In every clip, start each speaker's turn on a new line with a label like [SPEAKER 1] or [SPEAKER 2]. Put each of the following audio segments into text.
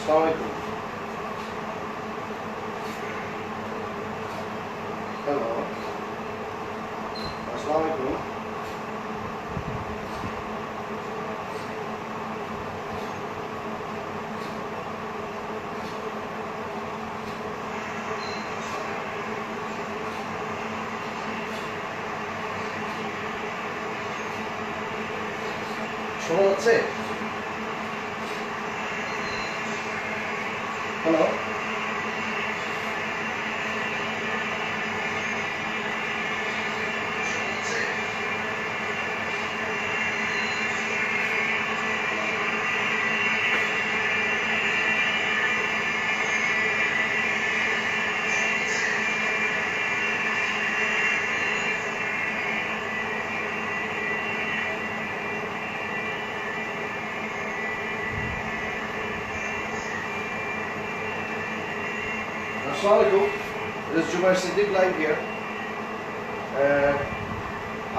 [SPEAKER 1] Assalamualaikum. Hello. Assalamualaikum. শোনা যাচ্ছে? Hello, Assalamualaikum. This is Jubair Siddiq live here.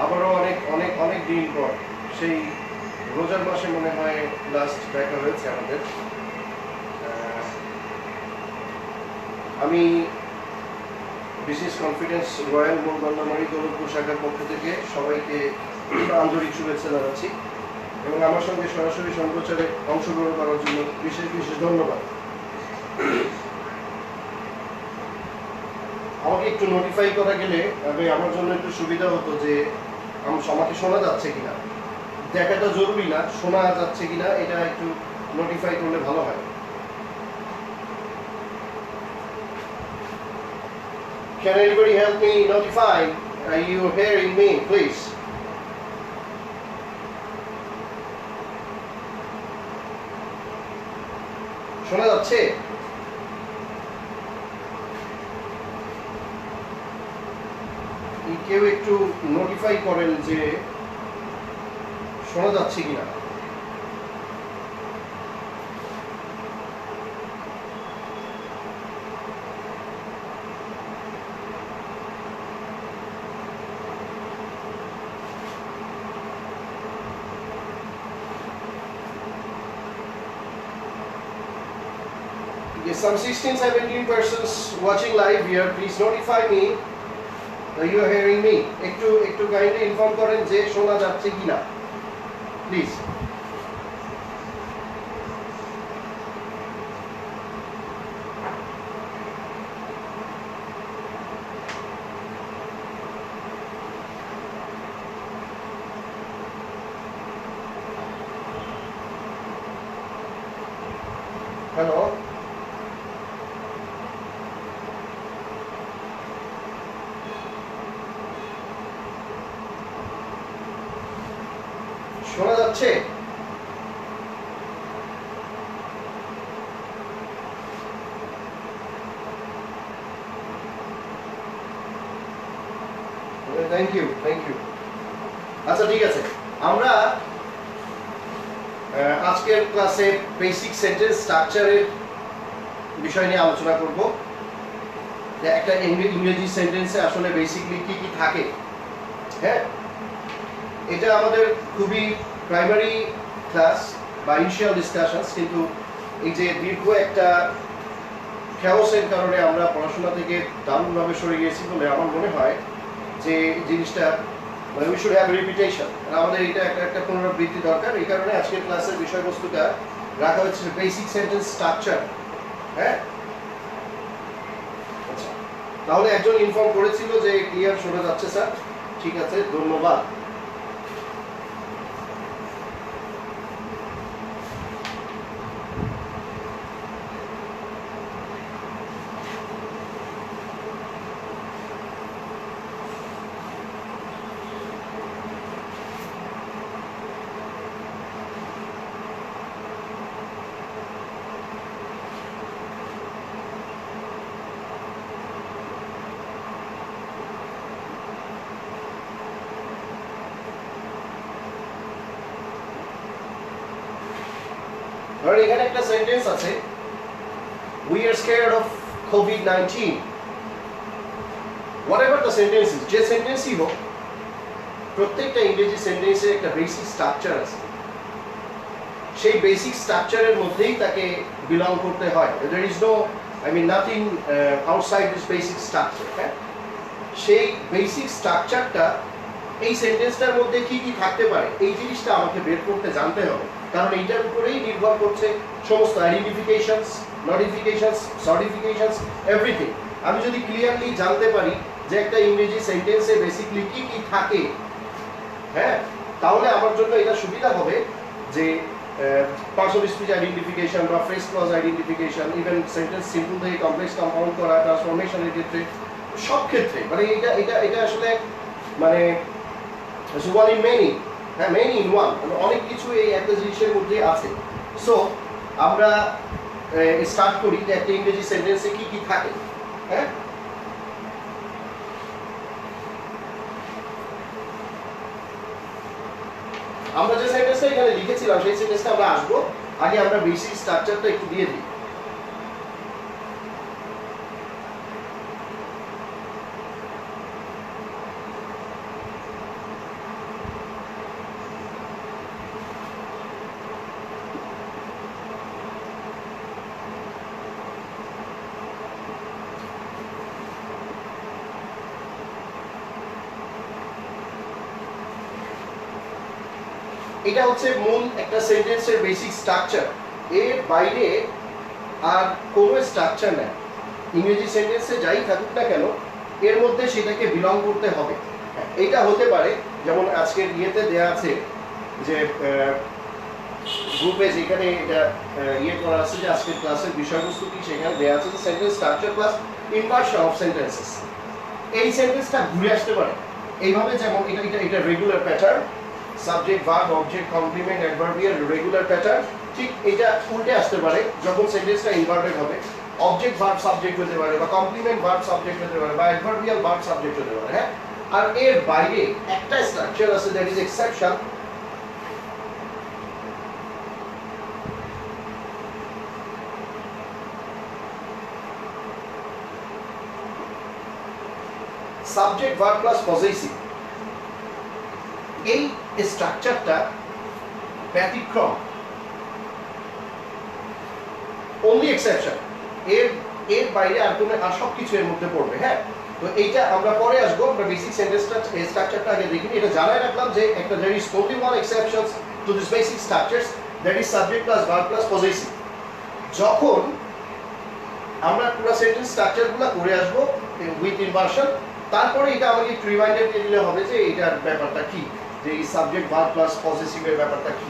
[SPEAKER 1] আবারও অনেক অনেক অনেক দিন পর সেই রোজার মাসে মনে হয় লাস্ট দেখা হয়েছে আমাদের। আমি বিশেষ কনফিডেন্স রয়্যাল মোরবান্নামারি দৌলতপুর শাখার পক্ষ থেকে সবাইকে আন্তরিক শুভেচ্ছা জানাচ্ছি এবং আমার সঙ্গে সরাসরি সম্প্রচারে অংশগ্রহণ করার জন্য বিশেষ বিশেষ ধন্যবাদ। আমাকে একটু নোটিফাই করা গেলে আমার জন্য একটু সুবিধা হতো যে আমাকে শোনা যাচ্ছে কিনা। দেখাটা জরুরি না, শোনা যাচ্ছে কিনা এটা একটু নোটিফাই করলে ভালো হয়। Can anybody help me notify? Are you hearing me, please? শোনা যাচ্ছে? কেউ একটু নোটিফাই করেন যে শোনা যাচ্ছে কিনা। Yes, some 16-17 persons watching live here. Please notify me. You are hearing me. একটু কাইন্ডলি ইনফর্ম করেন যে শোনা যাচ্ছে কিনা প্লিজ। হ্যালো, শোনা যাচ্ছে? Thank you. আচ্ছা, ঠিক আছে। আমরা আজকের ক্লাসে বেসিক সেন্টেন্স স্ট্রাকচারের বিষয় নিয়ে আলোচনা করব। যে একটা ইংরেজি সেন্টেন্সে আসলে বেসিকলি কি কি থাকে। হ্যাঁ, এটা আমাদের খুবই প্রাইমারি ক্লাস বা ইনিশিয়াল ডিসকাশনস, কিন্তু এই যে দীর্ঘ একটা খেয়াসের কারণে আমরা পড়াশোনা থেকে দারুণভাবে সরে গিয়েছি বলে আমার মনে হয় যে জিনিসটা উই শুড হ্যাভ রিপিটেশন। আমাদের এটা একটা পুনরাবৃত্তি দরকার। এই কারণে আজকের ক্লাসের বিষয়বস্তুটা রাখা হচ্ছে বেসিক সেন্টেন্স স্ট্রাকচার। হ্যাঁ, আচ্ছা, তাহলে একজন ইনফর্ম করেছিল যে ক্লিয়ার শোনা যাচ্ছে স্যার। ঠিক আছে, ধন্যবাদ। ধরেন এখানে একটা সেন্টেন্স আছে, we are scared of COVID-19. whatever the sentence is, যে সেন্টেন্সই হোক, প্রত্যেকটা ইংরেজি সেন্টেন্সের একটা বেসিক স্ট্রাকচার আছে। সেই বেসিক স্ট্রাকচারের মধ্যেই তাকে বিলং করতে হয়। There is no nothing outside this basic structure. হ্যাঁ, সেই বেসিক স্ট্রাকচারটা এই সেন্টেন্সটার মধ্যে কি কি থাকতে পারে এই জিনিসটা আমাকে বের করতে জানতে হবে, কারণ এইটার উপরেই নির্ভর করছে সমস্ত আইডেন্টিফিকেশনস, নোটিফিকেশনস, সার্টিফিকেশনস, এভরিথিং। আমি যদি ক্লিয়ারলি জানতে পারি যে একটা ইংরেজি সেন্টেন্সে বেসিকলি কি কি থাকে, হ্যাঁ, তাহলে আমার জন্য এটা সুবিধা হবে যে পার্টস অফ স্পিচ আইডেন্টিফিকেশন বা phrase clause identification, even sentence simple থেকে কমপ্লেক্স কম্পাউন্ড করা, ট্রান্সফরমেশনের ক্ষেত্রে, সব ক্ষেত্রে এটা এটা এটা আসলে ওয়ান ইন মেনি, হ্যাঁ, মেনি ইন ওয়ান, অনেক কিছু এই একটা জিনিসের মধ্যে আছে। সো আমরা স্টার্ট করি যে একটা ইংরেজি সেন্টেন্সে কি কি থাকে। হ্যাঁ, আমরা যে সেন্টেন্সটা এখানে লিখেছিলাম সেই সেন্টেন্সটা আমরা আসবো, আগে আমরা বেসিক স্ট্রাকচারটা একটু দিয়ে দিই। এটা হচ্ছে মূল একটা সেন্টেন্সের বেসিক স্ট্রাকচার। এর বাইরে আর কোনো স্ট্রাকচার নেই। ইংরেজি সেন্টেন্সে যাই থাকুক না কেন এর মধ্যে সেটাকে বিলং করতে হবে। এইটা হতে পারে যেমন আজকের ইয়েতে দেয়া আছে যে গ্রুপে যেখানে এটা ইয়ে করা আছে যে আজকের ক্লাসের বিষয়বস্তু কি, সেখানে দেয়া আছে যে sentence structure plus inversion of sentences. এই সেন্টেন্সটা ঘুরে আসতে পারে এইভাবে, যেমন এটা এটা এটা regular pattern, subject, verb, object, complement, adverbial, regular pattern. ঠিক এটা উল্টে আসতে পারে যখন সেন্টেন্সটা ইনভার্টেড হবে। অবজেক্ট ভার্ব সাবজেক্ট হতে পারে, বা কমপ্লিমেন্ট ভার্ব সাবজেক্ট হতে পারে, বা অ্যাডভার্বিয়াল ভার্ব সাবজেক্ট হতে পারে। হ্যাঁ, আর এর বাইরে একটা স্ট্রাকচার আছে, that is exception. Subject, verb plus possessive. এই স্ট্রাকচারটা ব্যতিক্রম, অনলি এক্সেপশন। এর বাইরে আর কোনো আর সব কিছু এর মধ্যে পড়বে। হ্যাঁ, তো এইটা আমরা পরে আসবো। আমরা বেসিক সেন্টেন্সটা স্ট্রাকচারটা আগে দেখিনি। এটা জানাই রাখলাম যে একটা there is only one exception to this basic structures, that is subject plus verb plus possessive। যখন আমরা পুরো সেন্টেন্স স্ট্রাকচারগুলো করে আসবো উইথ ইনভার্সন, তারপরে এটা আমাকে একটু রিমাইন্ডার দিয়ে দিলে হবে যে এইটার ব্যাপারটা কি, যে এই সাবজেক্ট, ভার্ব প্লাস পজেসিভের ব্যাপারটা কি।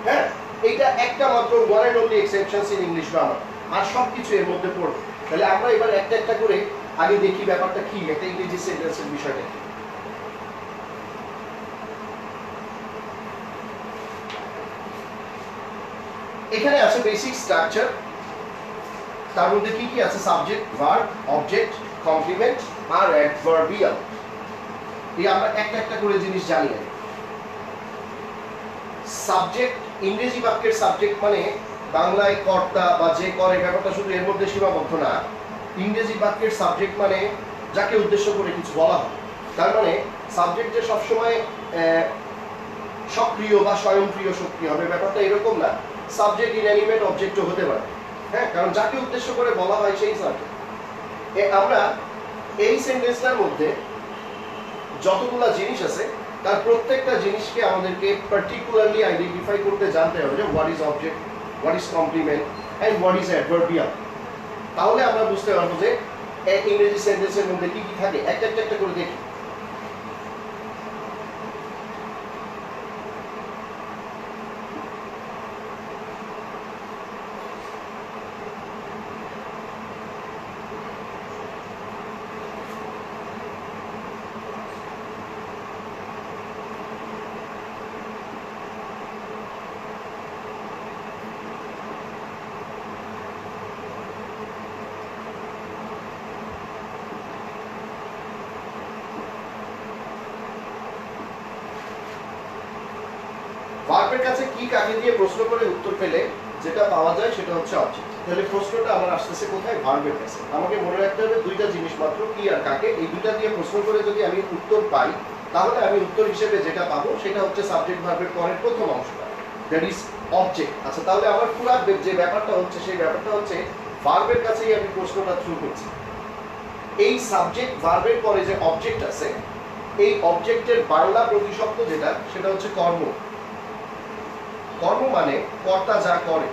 [SPEAKER 1] হ্যাঁ, এইটা একটা মাত্র one and only exceptions in English grammar, আর সব কিছু এর মধ্যে পড়বে। তাহলে আমরা এবার একটা একটা করে আগে দেখি ব্যাপারটা কি, একটা ইংরেজি সেন্টেন্সের বিষয়টা কি। এখানে আছে বেসিক স্ট্রাকচার, তার মধ্যে কি কি আছে? সাবজেক্ট, ভার্ব, অবজেক্ট, কমপ্লিমেন্ট আর অ্যাডভার্বিয়াল। এই আমরা একটা একটা করে জিনিস জানি। সাবজেক্ট, ইংরেজি বাক্যের সাবজেক্ট মানে বাংলায় কর্তা বা যে করে, ব্যাপারটা শুধু এর মধ্যে সীমাবদ্ধ না। ইংরেজি বাক্যের সাবজেক্ট মানে যাকে উদ্দেশ্য করে কিছু বলা হয়। তার মানে সাবজেক্ট যে সবসময় সক্রিয় বা স্বয়ংক্রিয় শক্তি হবে, ব্যাপারটা এরকম না। সাবজেক্ট ইনঅ্যানিমেট অবজেক্টও হতে পারে। হ্যাঁ, কারণ যাকে উদ্দেশ্য করে বলা হয় সেই সাবজেক্ট। আমরা এই সেন্টেন্সটার মধ্যে যতগুলা জিনিস আছে তার প্রত্যেকটা জিনিসকে আমাদেরকে পার্টিকুলারলি আইডেন্টিফাই করতে জানতে হবে যে what is object, what is complement and what is adverbial. তাহলে আমরা বুঝতে পারবো যে ইংরেজি সেন্টেন্সের মধ্যে কি কি থাকে। একটা একটা করে দেখি। ভার্বের কাছে কি কাকে দিয়ে প্রশ্ন করে উত্তর পেলে যেটা পাওয়া যায় সেটা হচ্ছে অবজেক্ট। তাহলে প্রশ্নটা আমার আসতেছে কোথায়? ভার্বের কাছে। আমাকে মনে রাখতে হবে দুইটা জিনিস মাত্র, কি আর কাকে। এই দুইটা দিয়ে প্রশ্ন করে যদি আমি উত্তর পাই, তাহলে আমি উত্তর হিসেবে যেটা পাবো সেটা হচ্ছে সাবজেক্ট ভার্বের পরের প্রথম অংশটা। That is object. আচ্ছা, তাহলে আমার পুরো যে ব্যাপারটা হচ্ছে সেই ব্যাপারটা হচ্ছে ভার্বের কাছেই আমি প্রশ্নটা শুরু করছি। এই সাবজেক্ট ভার্বের পরে যে অবজেক্ট আছে, এই অবজেক্টের বাংলা প্রতিশব্দ যেটা, সেটা হচ্ছে কর্ম। কর্ম মানে কর্তা যা করে।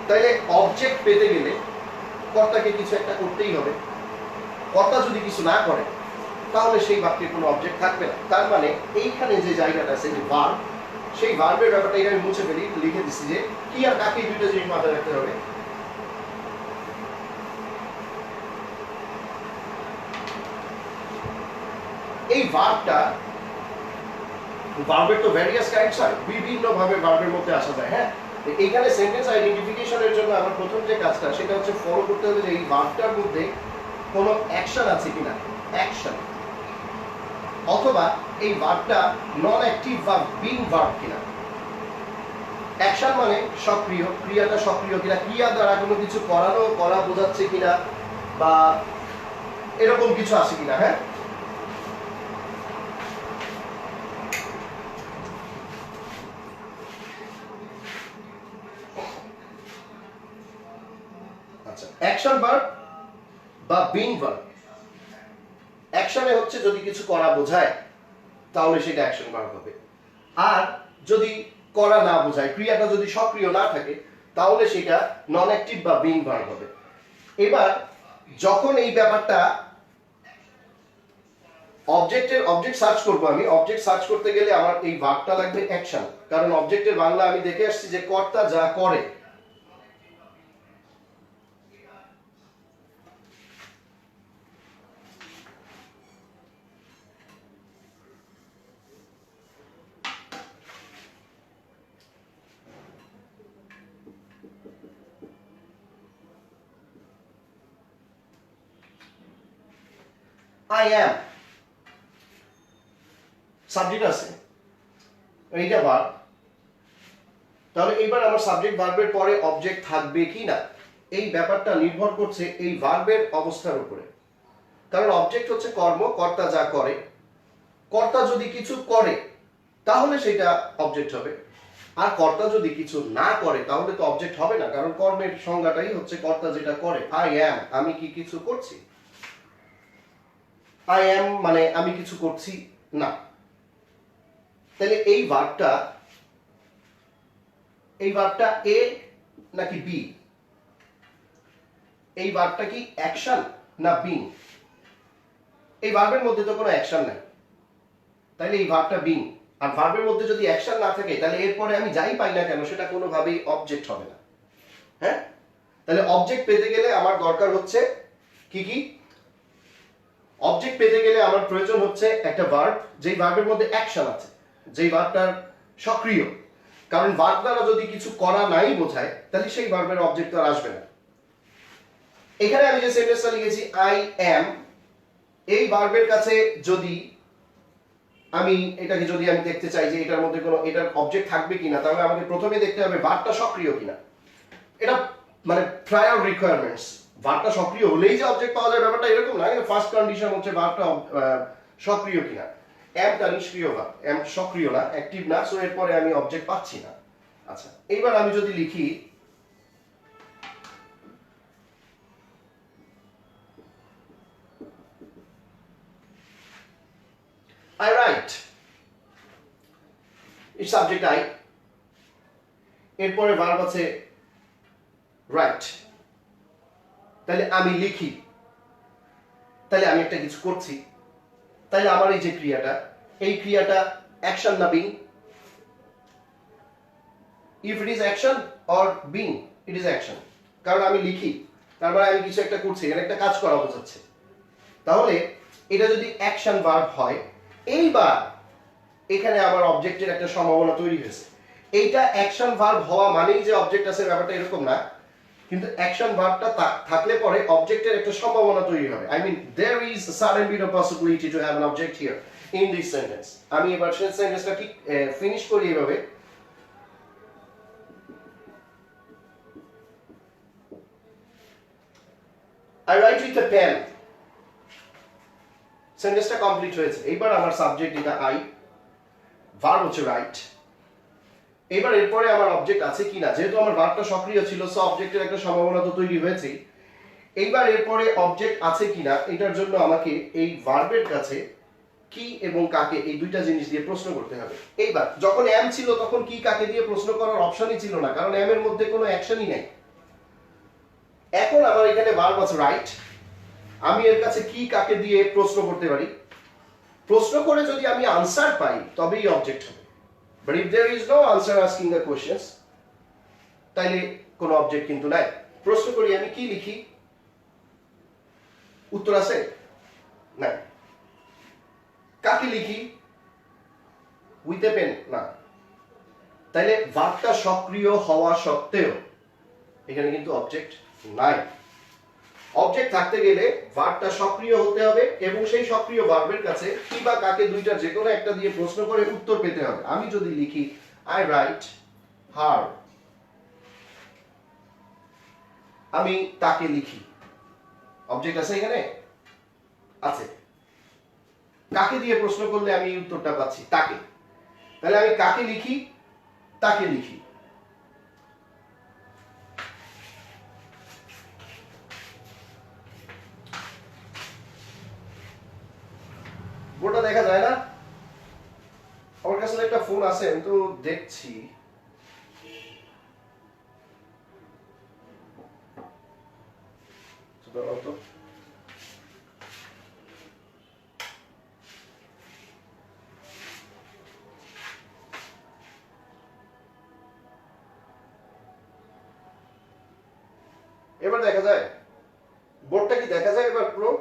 [SPEAKER 1] তাইলে অবজেক্ট পেতে গেলে কর্তাকে কিছু একটা করতেই হবে। কর্তা যদি কিছু না করে তাহলে সেই বাক্যে কোনো অবজেক্ট থাকবে না। তার মানে এইখানে যে জায়গাটা আছে, যে ভার্ব, সেই ভার্বের ব্যাপারটা এটা আমি মুছে ফেলি, লিখে দিচ্ছি যে কি আর কাকে দুইটা জিনিস মাথায় রাখতে হবে। এই ভার্বটা, ভার্বের তো ভ্যারিয়াস টাইপস হয়, বিভিন্ন ভাবে ভার্বের মধ্যে আসা যায়। হ্যাঁ, এইখানে সেন্টেন্স আইডেন্টিফিকেশনের জন্য আমার প্রথম যে কাজটা সেটা হচ্ছে ফলো করতে হবে যে এই ভার্বটার মধ্যে কোনো অ্যাকশন আছে কিনা, অ্যাকশন, অথবা এই ভার্বটা নন অ্যাক্টিভ বা বিং ভার্ব কিনা। অ্যাকশন মানে সক্রিয়, ক্রিয়াটা সক্রিয় কিনা, ক্রিয়া দ্বারা কোনো কিছু করানো, করা বোঝাচ্ছে কিনা, বা এরকম কিছু আছে কিনা। হ্যাঁ, আচ্ছা, অ্যাকশন ভার্ব বা বিং ভার্ব। অ্যাকশনে হচ্ছে যদি কিছু করা বোঝায় তাহলে সেটা অ্যাকশন ভার্ব হবে, আর যদি করা না বোঝায়, ক্রিয়াটা যদি সক্রিয় না থাকে, তাহলে সেটা নন অ্যাক্টিভ বা বিং ভার্ব হবে। এবার যখন এই ব্যাপারটা অবজেক্ট সার্চ করব, আমি অবজেক্ট সার্চ করতে গেলে আমার এই ভার্বটা লাগবে অ্যাকশন, কারণ অবজেক্টের বাংলা আমি দেখে আসছি যে কর্তা যা করে। I am সাবজেক্ট আছে, এইটা ভার্ব। তাহলে এবার আমার সাবজেক্ট ভার্বের পরে অবজেক্ট থাকবে কি না, এই ব্যাপারটা নির্ভর করছে এই ভার্বের অবস্থার উপরে। কারণ অবজেক্ট হচ্ছে কর্ম, কর্তা যা করে। কর্তা যদি কিছু করে তাহলে সেটা অবজেক্ট হবে, আর কর্তা যদি কিছু না করে তাহলে তো অবজেক্ট হবে না, কারণ কর্মের সংজ্ঞাটাই হচ্ছে কর্তা যেটা করে। আই অ্যাম, আমি কি কিছু করছি। আই অ্যাম মানে আমি কিছু করছি না। তাহলে এই ভার্বটা এ নাকি বি? এই ভার্বটা কি অ্যাকশন না বিং? এই ভার্বের মধ্যে তো কোনো অ্যাকশন নাই, তাহলে এই ভার্বটা বিং। আর ভার্বের মধ্যে যদি অ্যাকশন না থাকে তাহলে এরপরে আমি যাই পাই না কেন সেটা কোনোভাবেই অবজেক্ট হবে না। হ্যাঁ, তাহলে অবজেক্ট পেতে গেলে আমার দরকার হচ্ছে কি কি? অবজেক্ট পেতে গেলে আমার প্রয়োজন হচ্ছে একটা ভার্ব, যেই ভার্বের মধ্যে অ্যাকশন আছে, যেই ভার্বটার সক্রিয়। কারণ ভার্ব দ্বারা যদি কিছু করা নাই বোঝায় তাহলে সেই ভার্বের অবজেক্ট আর আসবে না। এখানে আমি যে সেন্টেন্সটা লিখেছি আই অ্যাম, এই ভার্বের কাছে যদি আমি দেখতে চাই যে এটার মধ্যে কোনো এটার অবজেক্ট থাকবে কিনা, তাহলে আমাকে প্রথমে দেখতে হবে ভার্বটা সক্রিয় কিনা। এটা মানে প্রায়র রিকোয়ারমেন্টস। ভার্বটা সক্রিয় হলেই যে অবজেক্ট পাওয়া যায় ব্যাপারটা এরকম না, কিন্তু ফার্স্ট কন্ডিশন হচ্ছে ভার্বটা সক্রিয় কিনা। অ্যামটা নিষ্ক্রিয় ভার্ব, অ্যাম সক্রিয় না, অ্যাক্টিভ না, সো এরপরে আমি অবজেক্ট পাচ্ছি না। আচ্ছা, এইবার আমি যদি লিখি I write, এর সাবজেক্ট আই, এরপরে ভার্ব আছে রাইট, তাহলে আমি লিখি, তাহলে আমি একটা কিছু করছি। তাহলে আমার এই যে ক্রিয়াটা, এই ক্রিয়াটা অ্যাকশন না being? If it is action or being, it is action. কারণ আমি লিখি, তারপরে আমি কিছু একটা করছি, এর একটা কাজ করা বোঝাচ্ছে। তাহলে এটা যদি অ্যাকশন ভার্ব হয়, এইবার এখানে আমার অবজেক্টের একটা সম্ভাবনা তৈরি হয়েছে। এইটা অ্যাকশন ভার্ব হওয়া মানেই যে অবজেক্ট আছে ব্যাপারটা এরকম না, কিন্তু অ্যাকশন ভার্বটা থাকলে পরে অবজেক্টের একটা সম্ভাবনা তৈরি হবে। I mean there is a certain bit of possibility to have an object here in this sentence. আমি এবার সেই সেন্টেন্সটা ঠিক ফিনিশ করি এভাবে। I write with a pen. সেন্টেন্সটা কমপ্লিট হয়েছে। এইবার আমার সাবজেক্ট এটা আই, ভার্ব হচ্ছে রাইট। এবার এরপরে আমার অবজেক্ট আছে কিনা, যেহেতু আমার ভার্বটা সক্রিয় ছিল সো অবজেক্টের একটা সম্ভাবনা তো তৈরি হয়েছে। এইবার এরপরে অবজেক্ট আছে কিনা এটার জন্য আমাকে এই ভার্বের কাছে কি এবং কাকে এই দুইটা জিনিস দিয়ে প্রশ্ন করতে হবে। এইবার যখন এম ছিল তখন কি কাকে দিয়ে প্রশ্ন করার অপশনই ছিল না, কারণ এম এর মধ্যে কোনো অ্যাকশনই নাই। এখন আমার এখানে ভার্ব আছে রাইট, আমি এর কাছে কি কাকে দিয়ে প্রশ্ন করতে পারি। প্রশ্ন করে যদি আমি আনসার পাই তবেই অবজেক্ট হবে। But if there is no answer asking the questions, তাইলে কোনো অবজেক্ট কিন্তু নাই। প্রশ্ন করি আমি কি লিখি, উত্তর আছে নাই। কাকে লিখি, উইথ এ পেন, না। তাইলে ভার্বটা সক্রিয় হওয়া সত্ত্বেও এখানে কিন্তু অবজেক্ট নাই। অবজেক্ট থাকতে গেলে ভার্বটা সক্রিয় হতে হবে এবং সেই সক্রিয় ভার্বের কাছে কি বা কাকে দুইটা যে কোনো একটা দিয়ে প্রশ্ন করে উত্তর পেতে হবে। আমি যদি লিখি আই রাইট হার, আমি তাকে লিখি, অবজেক্ট আছে এখানে, আছে। কাকে দিয়ে প্রশ্ন করলে আমি উত্তরটা পাচ্ছি, তাকে। তাহলে আমি কাকে লিখি, তাকে লিখি। বোর্ডটা দেখা যায় না? আমার কাছে একটা ফোন আছে, আমি তো দেখছি। তো এবার দেখা যায়, বোর্ডটা কি দেখা যায় এবার পুরো?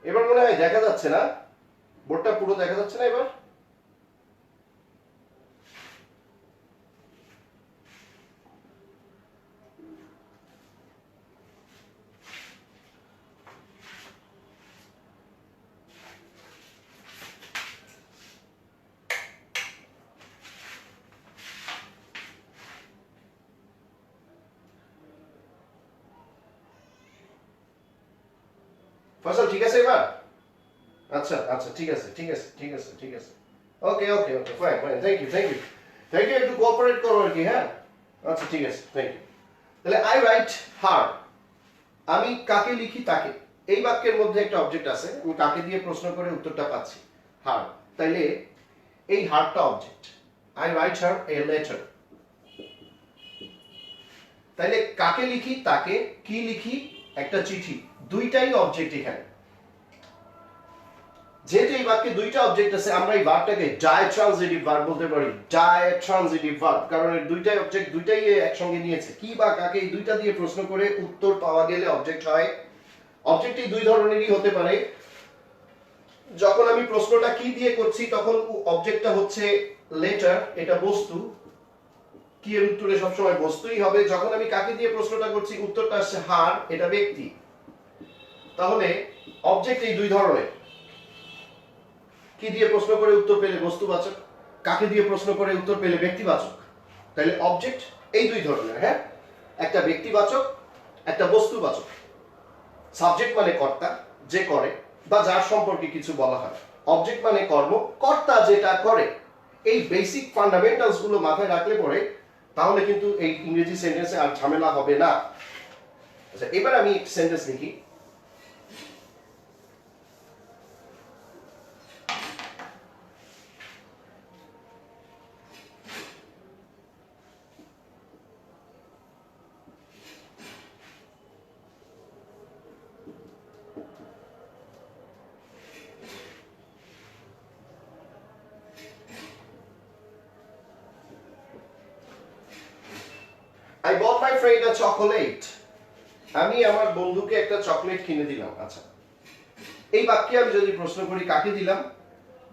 [SPEAKER 1] এবার মনে হয় দেখা যাচ্ছে না, বোর্ডটা পুরো দেখা যাচ্ছে না এবার। ফসল ঠিক আছে এবার? আচ্ছা আচ্ছা, ঠিক আছে ঠিক আছে ঠিক আছে ঠিক আছে, okay okay okay, fine fine, thank you thank you thank you, একটু কোঅপারেট করো আর কি। হ্যাঁ আচ্ছা ঠিক আছে, থ্যাংক ইউ। তাহলে আই রাইট হার, আমি কাকে লিখি তাকে। এই বাক্যের মধ্যে একটা অবজেক্ট আছে, আমি কাকে দিয়ে প্রশ্ন করে উত্তরটা পাচ্ছি, হার। তাইলে এই হারটা object. I write her a letter. তাইলে কাকে লিখি, তাকে, কি লিখি, একটা চিঠি, দুইটাই অবজেক্ট এখানে। যেহেতু এই বাক্যে দুইটা অবজেক্ট আছে, আমরা এই ভার্বটাকে ডায়ট্রানজিটিভ ভার্ব বলতে পারি। ডায়ট্রানজিটিভ ভার্ব, কারণ এর দুইটাই অবজেক্ট, দুইটাই একসঙ্গে নিয়েছে। কি বা কাকে এই দুইটা দিয়ে প্রশ্ন করে উত্তর পাওয়া গেলে অবজেক্ট হয়। অবজেক্ট এই দুই ধরনেরই হতে পারে। যখন আমি প্রশ্নটা কি দিয়ে করছি তখন অবজেক্টটা হচ্ছে লেটার, এটা বস্তু, কি এর উত্তরে সবসময় বস্তুই হবে। যখন আমি কাকে দিয়ে প্রশ্নটা করছি উত্তরটা আসছে হার, এটা ব্যক্তি। তাহলে অবজেক্ট এই দুই ধরনের, কি দিয়ে প্রশ্ন করে উত্তর পেলে বস্তুবাচক, কাকে দিয়ে প্রশ্ন করে উত্তর পেলে ব্যক্তিবাচক। তাহলে অবজেক্ট এই দুই ধরনের। হ্যাঁ, একটা ব্যক্তিবাচক, একটা বস্তুবাচক। সাবজেক্ট মানে কর্তা, যে করে বা যার সম্পর্কে কিছু বলা হয়। অবজেক্ট মানে কর্ম, কর্তা যেটা করে। এই বেসিক ফান্ডামেন্টালস গুলো মাথায় রাখলে পরে তাহলে কিন্তু এই ইংরেজি সেন্টেন্সে আর ঝামেলা হবে না। আচ্ছা, এবার আমি সেন্টেন্স লিখি। I bought my friend a chocolate. আমি আমার বন্ধুকে একটা চকলেট কিনে দিলাম। আচ্ছা, এই বাক্যে আমি যদি প্রশ্ন করি কাকে দিলাম,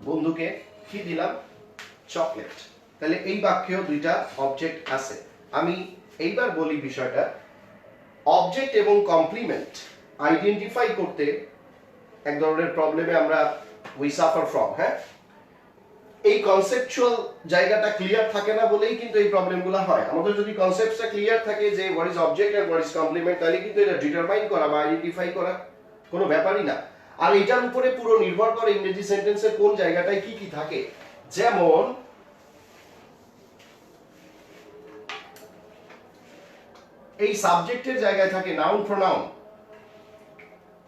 [SPEAKER 1] বন্ধুকে, কি দিলাম, চকলেট। তাহলে এই বাক্যেও দুইটা অবজেক্ট আছে। আমি এইবার বলি বিষয়টা, অবজেক্ট এবং কমপ্লিমেন্ট আইডেন্টিফাই করতে এক ধরনের প্রবলেমে আমরা উই সাফার ফ্রম। হ্যাঁ, এই কনসেপচুয়াল জায়গাটা ক্লিয়ার থাকে না বলেই কিন্তু এই প্রবলেমগুলো হয়। আমাদের যদি কনসেপ্টটা ক্লিয়ার থাকে যে হোয়াট ইজ অবজেক্ট আর হোয়াট ইজ কমপ্লিমেন্ট, তাহলে কিন্তু এটা ডিটারমাইন করা বা আইডেন্টিফাই করা কোনো ব্যাপারই না। আর এটার উপরে পুরো নির্ভর করে ইংরেজি সেন্টেন্সের কোন জায়গাটায় কি কি থাকে। যেমন এই সাবজেক্টের জায়গায় থাকে নাউন প্রোনাউন,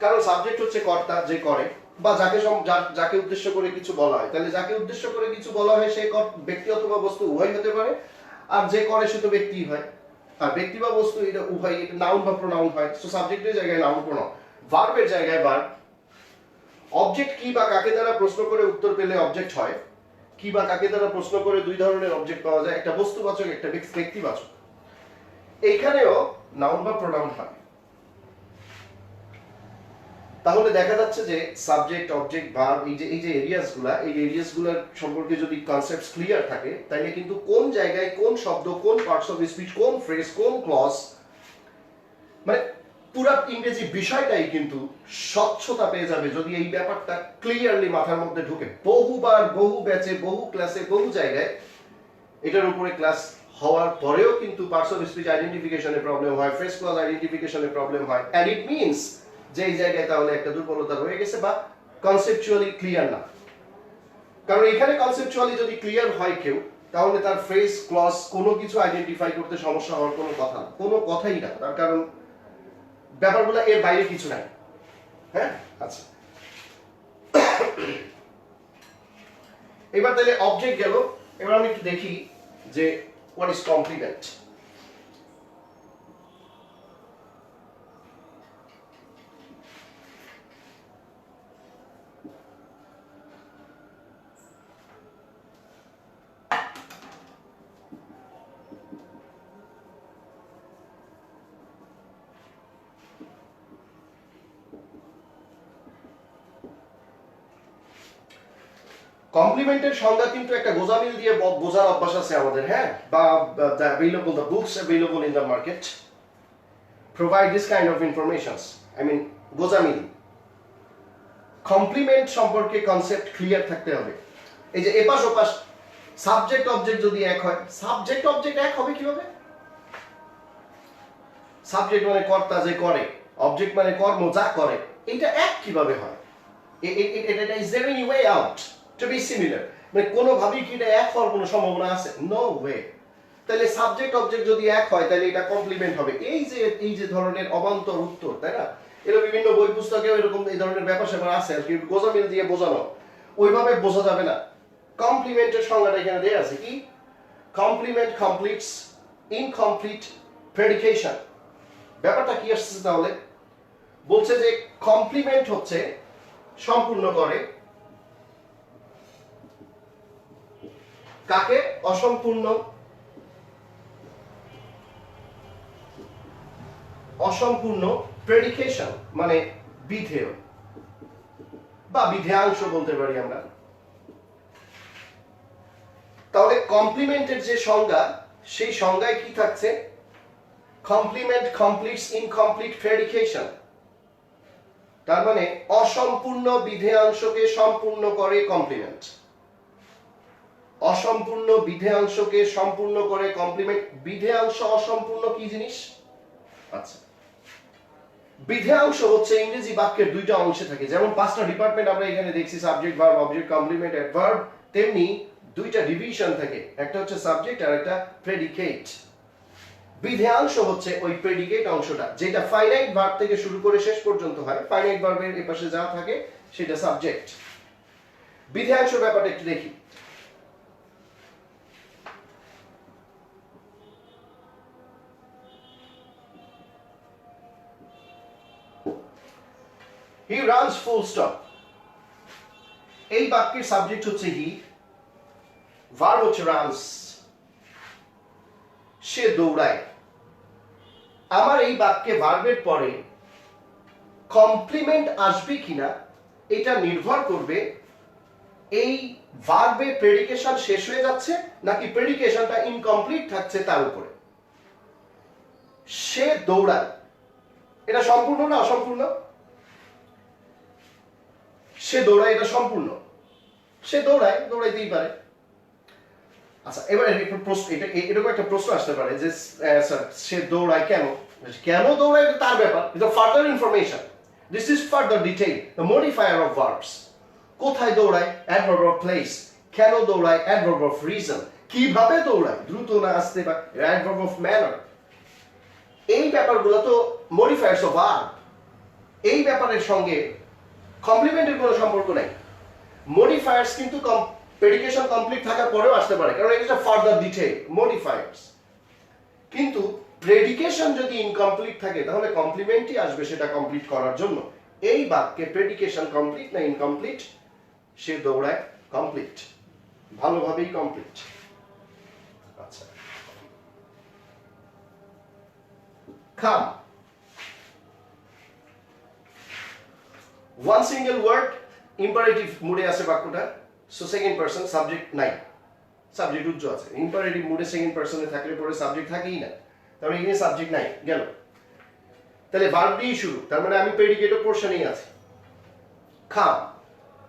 [SPEAKER 1] কারণ সাবজেক্ট হচ্ছে কর্তা যে করে বা যাকে উদ্দেশ্য করে কিছু বলা হয়। তাহলে যাকে উদ্দেশ্য করে কিছু বলা হয় সে ব্যক্তি অথবা বস্তু উভয় হতে পারে, আর যে করে সে তো ব্যক্তি হয়। আর ব্যক্তি বা বস্তু এটা উভয়, এটা নাউন বা প্রোনাউন হয়। সো সাবজেক্টের জায়গায় নাউন প্রোনাউন, ভার্বের জায়গায় ভার্ব। অবজেক্ট কি বা কাকে দ্বারা প্রশ্ন করে উত্তর পেলে অবজেক্ট হয়। কি বা কাকে দ্বারা প্রশ্ন করে দুই ধরনের অবজেক্ট পাওয়া যায়, একটা বস্তুবাচক একটা ব্যক্তিবাচক। এইখানেও নাউন বা প্রোনাউন হয়। তাহলে দেখা যাচ্ছে যে সাবজেক্ট অবজেক্ট ভার্ব এই যে এরিয়াসগুলোর সম্পর্কে যদি কনসেপ্টস ক্লিয়ার থাকে, তাহলে কিন্তু কোন জায়গায় কোন শব্দ, কোন পার্টস অফ স্পিচ, কোন ফ্রেজ, কোন ক্লজ, মানে পুরো ইংরেজি বিষয়টাই কিন্তু স্বচ্ছতা পেয়ে যাবে যদি এই ব্যাপারটা ক্লিয়ারলি মাথার মধ্যে ঢুকে। বহুবার, বহু ব্যাচে, বহু ক্লাসে, বহু জায়গায় এটার উপরে ক্লাস হওয়ার পরেও কিন্তু পার্টস অফ স্পিচ আইডেন্টিফিকেশনে প্রবলেম হয়, ফ্রেজ ক্লজ আইডেন্টিফিকেশনে প্রবলেম হয়। এন্ড ইট মিন্স যে এই জায়গায় তাহলে একটা দুর্বলতা রয়ে গেছে বা কনসেপচুয়ালি ক্লিয়ার না। কারণ এখানে কনসেপচুয়ালি যদি ক্লিয়ার হয় কেউ, তাহলে তার ফ্রেজ ক্লজ কোনো কিছু আইডেন্টিফাই করতে সমস্যা হওয়ার কোনো কথা না, কোনো কথাই না। তার কারণ ব্যাপারগুলো এর বাইরে কিছু নাই। হ্যাঁ, আচ্ছা। এবার তাহলে অবজেক্ট গেল, এবার আমি একটু দেখি যে হোয়াট ইজ কমপ্লিমেন্ট। কমপ্লিমেন্টের সংজ্ঞা কিন্তু একটা গোজামিল দিয়ে বোঝার অভ্যাস আছে আমাদের, হ্যাঁ, বা the books available in the market provide this kind of informations. I mean গোজামিল। কমপ্লিমেন্ট সম্পর্কে কনসেপ্ট ক্লিয়ার থাকতে হবে। এই যে এপাশ ওপাশ সাবজেক্ট অবজেক্ট যদি এক হয়, সাবজেক্ট অবজেক্ট এক হবে কিভাবে? সাবজেক্ট মানে কর্তা যে করে, অবজেক্ট মানে কর্ম যা করে, এটা এক কিভাবে হয়? Is there any way out to be similar? মানে কোনোভাবেই কি এটা এক হওয়ার কোনো সম্ভাবনা আছে? No way. তাহলে সাবজেক্ট অবজেক্ট যদি এক হয়, তাহলে এটা কমপ্লিমেন্ট হবে। এই যে ধরনের অবান্তর উত্তর, তাই না? এরা বিভিন্ন বই পুস্তকেও এরকম এই ধরনের ব্যাপার স্যাপার আছে আর কি, গোজামিল দিয়ে বোঝানো, ওইভাবে বোঝা যাবে না। কমপ্লিমেন্টের সংজ্ঞাটা এখানে দেয়া আছে কি? Complement completes incomplete predication. ব্যাপারটা কি আসছে তাহলে? বলছে যে কমপ্লিমেন্ট হচ্ছে সম্পূর্ণ করে কাকে? অসম্পূর্ণ প্রেডিকেশন মানে বিধেয় বা বিধেয়াংশ বলতে পারি আমরা। তাহলে কমপ্লিমেন্টের যে সংজ্ঞা, সেই সংজ্ঞায় কি থাকছে? কমপ্লিমেন্ট কমপ্লিটস ইনকমপ্লিট প্রেডিকেশন, তার মানে অসম্পূর্ণ বিধেয়াংশকে সম্পূর্ণ করে কমপ্লিমেন্ট। অসম্পূর্ণ বিধেয়াংশকে সম্পূর্ণ করে কমপ্লিমেন্ট। বিধেয়াংশ অসম্পূর্ণ কি জিনিস? আচ্ছা, বিধেয়াংশ হচ্ছে ইংরেজি বাক্যের দুইটা অংশে থাকে। যেমন পাঁচটা ডিপার্টমেন্ট আমরা এখানে দেখছি, subject verb object complement adverb, তেমনি দুইটা ডিভিশন থাকে, একটা হচ্ছে সাবজেক্ট আর একটা প্রেডিকেট। বিধেয়াংশ হচ্ছে ওই প্রেডিকেট অংশটা, যেটা ফাইনাইট ভার্ব থেকে শুরু করে শেষ পর্যন্ত হয়। ফাইনাইট ভার্বের এপাশে যা থাকে সেটা সাবজেক্ট। বিধেয়াংশ ব্যাপারটা একটু দেখি। He runs full stop। এই বাক্যের সাবজেক্ট হচ্ছে হি, ভার্ব হচ্ছে রানস। সে দৌড়ায়। আমার এই বাক্যে ভার্বের পরে কমপ্লিমেন্ট আসবে কিনা এটা নির্ভর করবে এই ভার্বে প্রেডিকেশন শেষ হয়ে যাচ্ছে নাকি প্রেডিকেশনটা ইনকমপ্লিট থাকছে তার উপরে। সে দৌড়ায়, এটা সম্পূর্ণ না অসম্পূর্ণ? সে দৌড়ায়, এটা সম্পূর্ণ। সে দৌড়ায়, দৌড়াইতেই পারে, আচ্ছা এবার একটা প্রশ্ন, এরকম একটা প্রশ্ন আসতে পারে যে স্যার সে দৌড়ায় কেন, কেন দৌড়ায় তার ব্যাপার, এটা further information, this is further detail, the modifier of verbs. কোথায় দৌড়ায়, অ্যাডভার্ব অফ প্লেস, কেন দৌড়ায়, অ্যাডভার্ব অফ রিজন, কিভাবে দৌড়ায়, দ্রুত না আস্তে, বা অ্যাডভার্ব অফ ম্যানার। এই ব্যাপারগুলো তো মডিফায়ার্স অফ ভার্ব, এই ব্যাপারের সঙ্গে কমপ্লিমেন্টের কোনো সম্পর্ক নাই। মডিফায়ার্স কিন্তু প্রেডিকেশন কমপ্লিট থাকার পরেও আসতে পারে, কারণ এটা ফার্দার ডিটেইল মডিফায়ার্স। কিন্তু প্রেডিকেশন যদি ইনকমপ্লিট থাকে তাহলে কমপ্লিমেন্টই আসবে সেটা কমপ্লিট করার জন্য। এই বাক্যে প্রেডিকেশন কমপ্লিট না ইনকমপ্লিট, সে দৌড়ায় কমপ্লিট, ভালোভাবেই কমপ্লিট। আচ্ছা, খাম, ওয়ান সিঙ্গেল ওয়ার্ড, ইম্পারেটিভ মুডে আছে বাক্যটা, সো সেকেন্ড পারসন, সাবজেক্ট নাই, সাবজেক্ট উজ্জ আছে। ইম্পারেটিভ মুডে সেকেন্ড পারসনে থাকলে পরে সাবজেক্ট থাকেই না, তাহলে এখানে সাবজেক্ট নাই, গেল। তাহলে ভার্ব দিয়ে শুরু, তার মানে আমি প্রেডিকেট পোরশনেই আছি। খাম,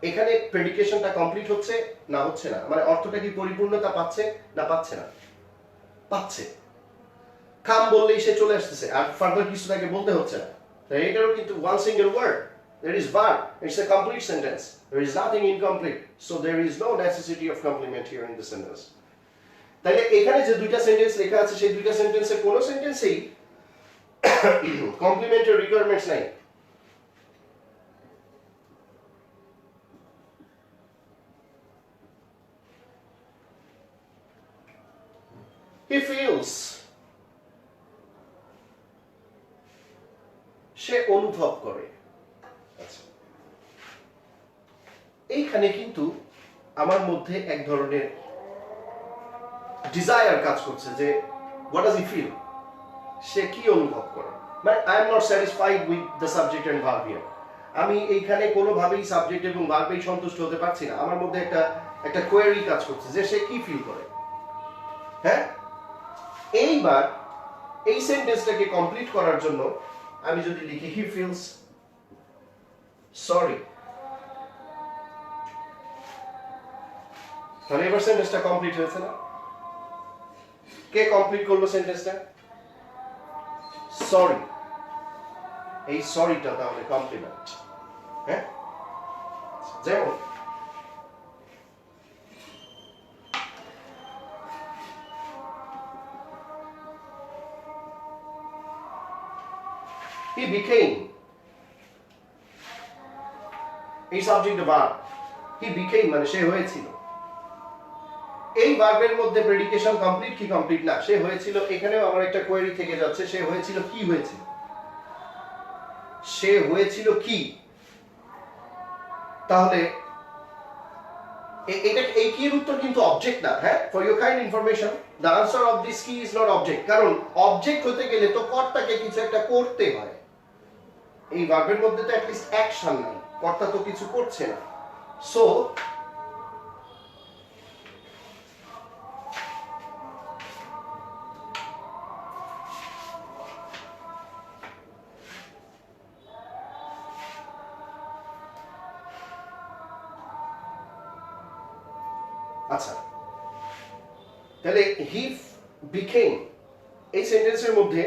[SPEAKER 1] এখানে প্রেডিকেশনটা কমপ্লিট হচ্ছে না হচ্ছে না, মানে অর্থটা কি পরিপূর্ণতা পাচ্ছে না পাচ্ছে না, পাচ্ছে। খাম বললেই সে চলে আসতেছে, আর ফার্দার কিছু তাকে বলতে হচ্ছে না। তাই এটারও কিন্তু one single word, there is verb, it's a complete sentence, there is nothing incomplete, so there is no necessity of complement here in the sentence. তাহলে এখানে যে দুইটা সেন্টেন্স লেখা আছে সেই দুইটা সেন্টেন্সের কোন সেন্টেন্সেই কমপ্লিমেন্টের রিকোয়ারমেন্টস নাই। He feels, সে অনুভব করে। আচ্ছা, এইখানে কিন্তু আমার মধ্যে এক ধরনের ডিজায়ার কাজ করছে যে what does he feel, সে কি অনুভব করে, মানে I am not satisfied with the subject and verb here, আমি এইখানে কোনোভাবেই সাবজেক্ট এবং ভার্বেই সন্তুষ্ট হতে পারছি না, আমার মধ্যে একটা কোয়েরি কাজ করছে যে সে কি ফিল করে। হ্যাঁ, এইবার এই সেন্টেন্সটাকে কমপ্লিট করার জন্য আমি যদি লিখি he feels sorry, তাহলে এবার সেন্টেন্সটা কমপ্লিট হয়েছে না? কে কমপ্লিট করলো সেন্টেন্সটা? সরি, এই সরিটা তাহলে কমপ্লিমেন্ট। হ্যাঁ, যেমন he became, এই সাবজেক্ট ভার্ব, he became মানে সে হয়েছিল। এই ভার্বের মধ্যে প্রেডিকেশন কমপ্লিট কি কমপ্লিট না, সে হয়েছিল, এখানেও আমার একটা কোয়েরি থেকে যাচ্ছে, সে হয়েছিল কি হয়েছিল, সে হয়েছিল কি, তাহলে এটা এই কি এর উত্তর কিন্তু অবজেক্ট না। হ্যাঁ, for your kind information, the answer of this কি ইজ নট অবজেক্ট, কারণ অবজেক্ট হতে গেলে তো কর্তাকে কিছু একটা করতে হয়, এই ভার্বের মধ্যে তো অ্যাটলিস্ট অ্যাকশন নাই, কর্তা তো কিছু করছে না। সো আচ্ছা, তাহলে হি বিকেম এই সেন্টেন্সের মধ্যে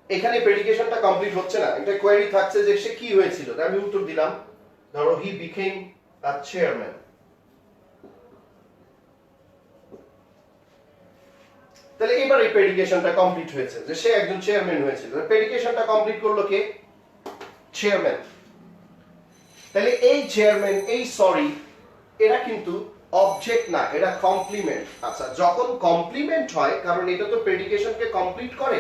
[SPEAKER 1] এখানে প্রেডিকেশনটা কমপ্লিট হচ্ছে না, একটা কোয়েরি থাকছে যে সে কি হয়েছিল, তাই আমি উত্তর দিলাম, ধরো হি বিকেম আ চেয়ারম্যান। তাহলে এবার এই প্রেডিকেশনটা কমপ্লিট হয়েছে যে সে একজন চেয়ারম্যান হয়েছিল, প্রেডিকেশনটা কমপ্লিট করলো কে? চেয়ারম্যান। তাহলে এই চেয়ারম্যান, এই সরি, এরা কিন্তু অবজেক্ট না, এটা কমপ্লিমেন্ট। আচ্ছা, যখন কমপ্লিমেন্ট হয়, কারণ এটা তো প্রেডিকেশনকে কমপ্লিট করে,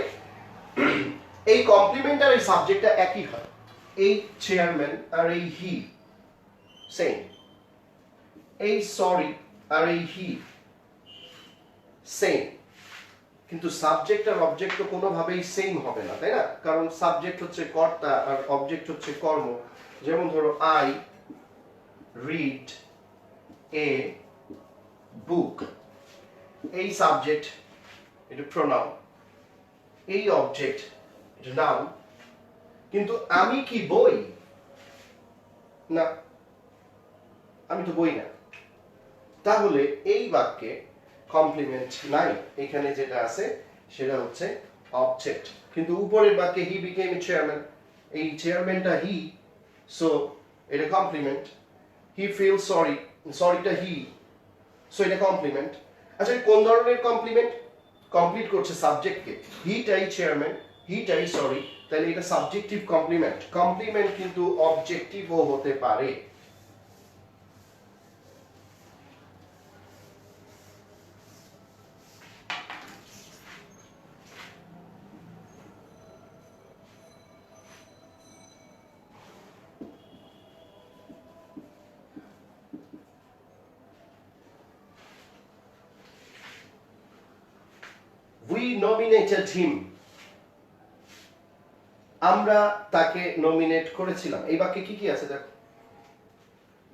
[SPEAKER 1] এই কমপ্লিমেন্ট আর এই সাবজেক্টটা একই হয়, এই চেয়ারম্যান আর এই হি সেম, এই সরি আর এই হি সেম, কিন্তু সাবজেক্ট আর অবজেক্ট তো কোনোভাবেই সেম হবে না, তাই না? কারণ সাবজেক্ট হচ্ছে কর্তা আর অবজেক্ট হচ্ছে কর্ম। যেমন ধরো আই রিড এ বুক, এই সাবজেক্ট এটা প্রোনাউন, এই অবজেক্ট এটা নাউন, কিন্তু আমি কি বই? না, আমি তো বই না। তাহলে এই বাক্যে কমপ্লিমেন্ট নাই, এখানে যেটা আছে সেটা হচ্ছে অবজেক্ট। কিন্তু উপরের বাক্যে হি বিকেম এ চেয়ারম্যান, এই চেয়ারম্যানটা হি, সো এটা কমপ্লিমেন্ট। হি ফিল সরি, সরিটা হি, সো এটা কমপ্লিমেন্ট। আচ্ছা কোন ধরনের কমপ্লিমেন্ট? কমপ্লিট করছে সাবজেক্টকে, হিটাই চেয়ারম্যান, হিটাই সরি, তাহলে এটা সাবজেক্টিভ কমপ্লিমেন্ট। কমপ্লিমেন্ট কিন্তু অবজেক্টিভও হতে পারে। We nominated him, আমরা তাকে নমিনেট করেছিলাম। এই বাক্যে কি কি আছে দেখো,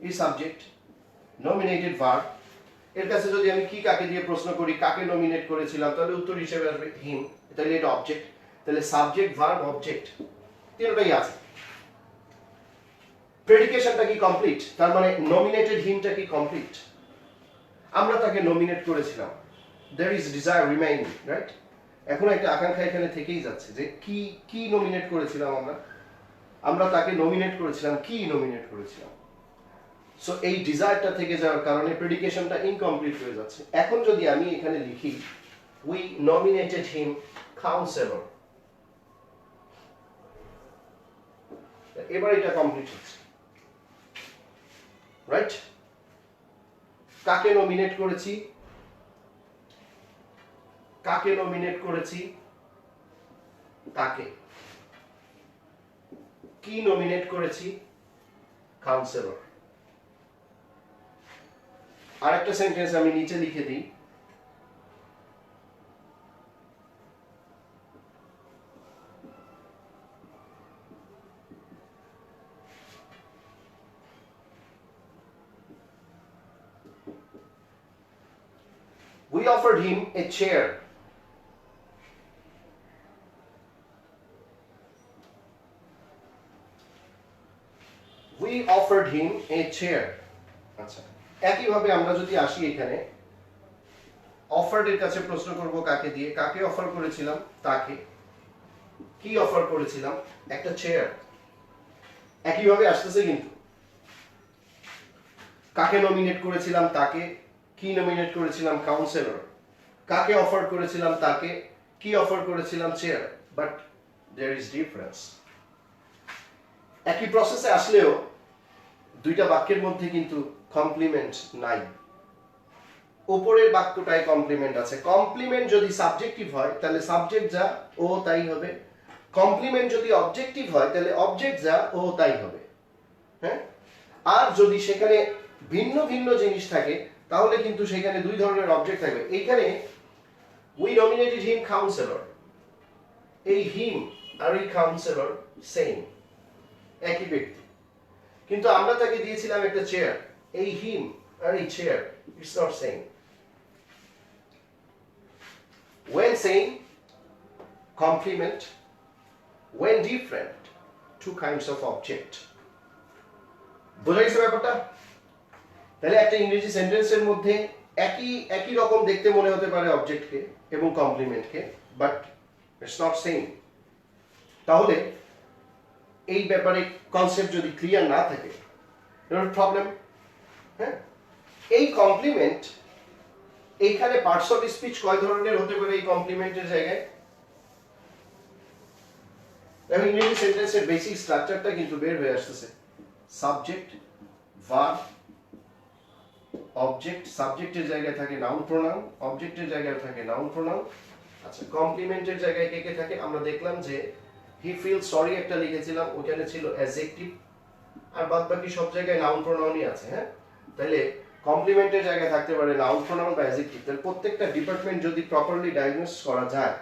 [SPEAKER 1] এই সাবজেক্ট, নমিনেটেড ভার্ব। এর কাছে যদি আমি কি কাকে দিয়ে প্রশ্ন করি কাকে নমিনেট করেছিলাম, তাহলে উত্তর হিসেবে আসবে হিম, তাহলে এটা অবজেক্ট। তাহলে সাবজেক্ট ভার্ব অবজেক্ট তিনটাই আছে। প্রেডিকেশনটা কি কমপ্লিট, তার মানে নমিনেটেড হিমটা কি কমপ্লিট, আমরা তাকে নমিনেট করেছিলাম। there is desire remaining, right? এখন একটা আকাঙ্ক্ষা এখানে থেকেই যাচ্ছে যে কি কি নমিনেট করেছিলাম আমরা, আমরা তাকে নমিনেট করেছিলাম, কি নমিনেট করেছিলাম। সো এই ডিজায়ারটা থেকে যাওয়ার কারণে প্রেডিকেশনটা ইনকমপ্লিট হয়ে যাচ্ছে। এখন যদি আমি এখানে লিখি we nominated him counselor, এবার এটা কমপ্লিট হচ্ছে, রাইট? কাকে নমিনেট করেছি, কাকে নমিনেট করেছি, তাকে। কি নমিনেট করেছি, কাউন্সিলর। আরেকটা সেন্টেন্স আমি নিচে লিখে দিই, we offered him a chair, we offered him a chair। আচ্ছা একই ভাবে আমরা যদি আসি এখানে অফার্ড এর কাছে প্রশ্ন করব কাকে দিয়ে, কাকে অফার করেছিলাম, তাকে। কি অফার করেছিলাম, একটা চেয়ার। একই ভাবে আসতেছে কিন্তু কাকে নমিনেট করেছিলাম, তাকে। কি নমিনেট করেছিলাম, কাউন্সিলর। কাকে অফার করেছিলাম, তাকে। কি অফার করেছিলাম, chair. But there is difference. একই প্রসেসে আসলেও দুইটা বাক্যের মধ্যে কিন্তু কমপ্লিমেন্ট নাই। উপরের বাক্যটায় কমপ্লিমেন্ট আছে। কমপ্লিমেন্ট যদি সাবজেক্টিভ হয় তাহলে সাবজেক্ট যা ও তাই হবে, কমপ্লিমেন্ট যদি অবজেক্টিভ হয় তাহলে অবজেক্ট যা ও তাই হবে। হ্যাঁ, আর যদি সেখানে ভিন্ন ভিন্ন জিনিস থাকে তাহলে কিন্তু সেখানে দুই ধরনের অবজেক্ট থাকবে। এইখানে উই নমিনেটেড হিম কাউন্সিলর, এই হিম আর এই কাউন্সিলর সেম, একই ব্যক্তি, কিন্তু আমরা তাকে দিয়েছিলাম একটা চেয়ার। এই হিম আর এই chair it's not same. when same complement, when different, two kinds of object। বোঝা গেছে ব্যাপারটা? তাহলে একটা ইংরেজি সেন্টেন্সের মধ্যে একই একই রকম দেখতে মনে হতে পারে অবজেক্টকে এবং কমপ্লিমেন্টকে, বাট ইটস নট সেম। তাহলে এই ব্যাপারে কনসেপ্ট যদি ক্লিয়ার না থাকে প্রবলেম। হ্যাঁ, এই কমপ্লিমেন্ট এইখানে পার্টস অফ স্পিচ কয় ধরনের হতে পারে এই কমপ্লিমেন্টের জায়গায়? দেখো ইংরেজি সেন্টেন্সের বেসিক স্ট্রাকচারটা কিন্তু বের হয়ে আসতেছে। Subject, verb, object. সাবজেক্টের জায়গায় থাকে নাউন প্রোনাউন, অবজেক্টের জায়গায় থাকে নাউন প্রোনাউন। আচ্ছা কমপ্লিমেন্টের জায়গায় কে কে থাকে? আমরা দেখলাম যে হি ফিল সরি একটা লিখেছিলাম, ওখানে ছিল অ্যাডজেক্টিভ, আর বাদ বাকি সব জায়গায় নাউন প্রোনাউনই আছে। হ্যাঁ, তাহলে কমপ্লিমেন্টের জায়গায় থাকতে পারে নাউন প্রোনাউন বা অ্যাডজেক্টিভ। তাহলে প্রত্যেকটা ডিপার্টমেন্ট যদি প্রপারলি ডায়াগনোস করা যায়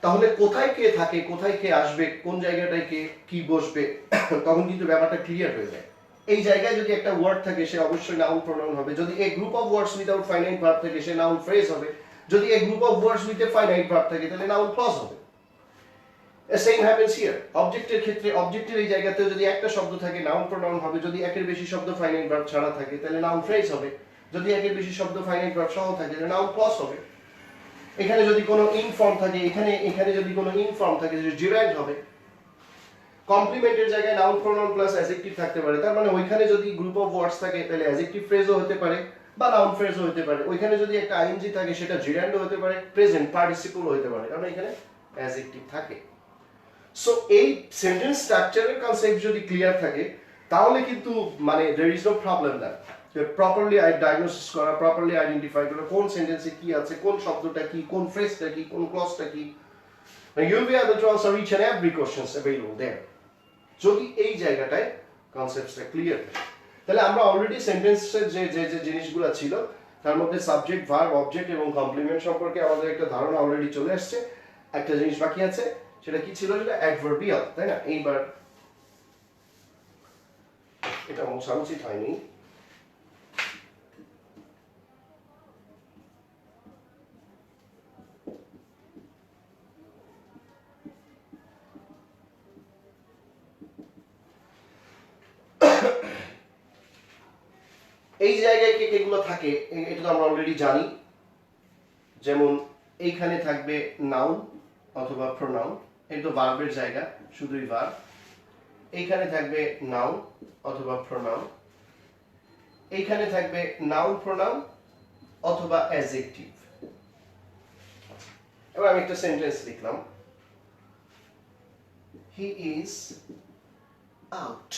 [SPEAKER 1] তাহলে কোথায় কে থাকে, কোথায় কে আসবে, কোন জায়গাটায় কে কি বসবে, তখন কিন্তু ব্যাপারটা ক্লিয়ার হয়ে যায়। এই জায়গায় যদি একটা ওয়ার্ড থাকে সে অবশ্যই নাউন প্রোনাউন হবে। যদি a group of words without finite verb থাকে সে নাউন ফ্রেজ হবে। যদি a group of words with a finite verb থাকে তাহলে নাউন ক্লজ হবে। Same happens here. অবজেক্টের ক্ষেত্রে অবজেক্টের এই জায়গাতে যদি একটা শব্দ থাকে নাউন প্রোনাউন হবে, যদি একের বেশি শব্দ ফাইনাইট ভার্ব ছাড়া থাকে তাহলে নাউন ফ্রেজ হবে। যদি একের বেশি শব্দ ফাইনাইট ভার্ব সহ থাকে তাহলে নাউন ক্লজ হবে। এখানে যদি কোনো ইনফর্ম থাকে, এখানে যদি কোনো ইনফর্ম থাকে যে জিরান্ড হবে। কমপ্লিমেন্টের জায়গায় নাউন প্রোনাউন প্লাস অ্যাডজেক্টিভ থাকতে পারে, তার মানে ওইখানে যদি গ্রুপ অফ ওয়ার্ডস থাকে তাহলে অ্যাডজেক্টিভ ফ্রেজও হতে পারে বা নাউন ফ্রেজও হতে পারে। ওইখানে যদি একটা আইএনজি থাকে সেটা জিরান্ডও হতে পারে, প্রেজেন্ট পার্টিসিপলও হতে পারে, কারণ এখানে অ্যাডজেক্টিভ থাকে। সো এই সেন্টেন্স স্ট্রাকচারের কনসেপ্ট যদি ক্লিয়ার থাকে তাহলে কিন্তু মানে there is no problem that properly diagnosis করা, প্রপারলি আইডেন্টিফাই করা কোন সেন্টেন্সে কি আছে, কোন শব্দটা কি, কোন ফ্রেজটা কি, কোন ক্লজটা কি, you will be able to answer each and every questions available there যদি এই জায়গাটায় কনসেপ্টসটা ক্লিয়ার থাকে। তাহলে আমরা অলরেডি সেন্টেন্সের যে যে যে জিনিসগুলো ছিল তার মধ্যে সাবজেক্ট, ভার্ব, অবজেক্ট এবং কমপ্লিমেন্ট সম্পর্কে আমাদের একটা ধারণা অলরেডি চলে আসছে। একটা জিনিস বাকি আছে, সেটা কি ছিল? সেটা অ্যাডভার্বিয়াল, তাই না? এইবার এটা মোছা উচিত হয়নি। এই জায়গায় কে কেগুলো থাকে এটা তো আমরা অলরেডি জানি। যেমন এইখানে থাকবে নাউন অথবা প্রোনাউন, এটা তো ভার্বের জায়গা, শুধুই ভার্ব। এইখানে থাকবে নাউন অথবা প্রোনাউন, এইখানে থাকবে নাউন প্রোনাউন অথবা অ্যাডজেক্টিভ। এবার আমি একটা সেন্টেন্স লিখলাম, হি ইজ আউট।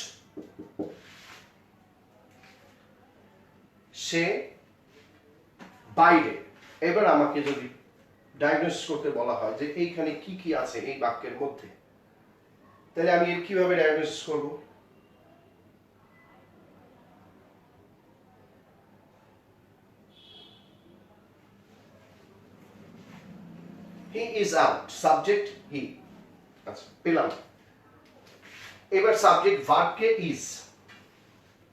[SPEAKER 1] সে বাইরে। এবার আমাকে যদি ডায়াগনোসিস করতে বলা হয় যে এইখানে কি কি আছে এই বাক্যের মধ্যে, তাহলে আমি এর কিভাবে ডায়াগনোসিস করব? হি ইজ আউট, সাবজেক্ট হি। আচ্ছা, পেলাম। এবার সাবজেক্ট ভার্বকে ইজ,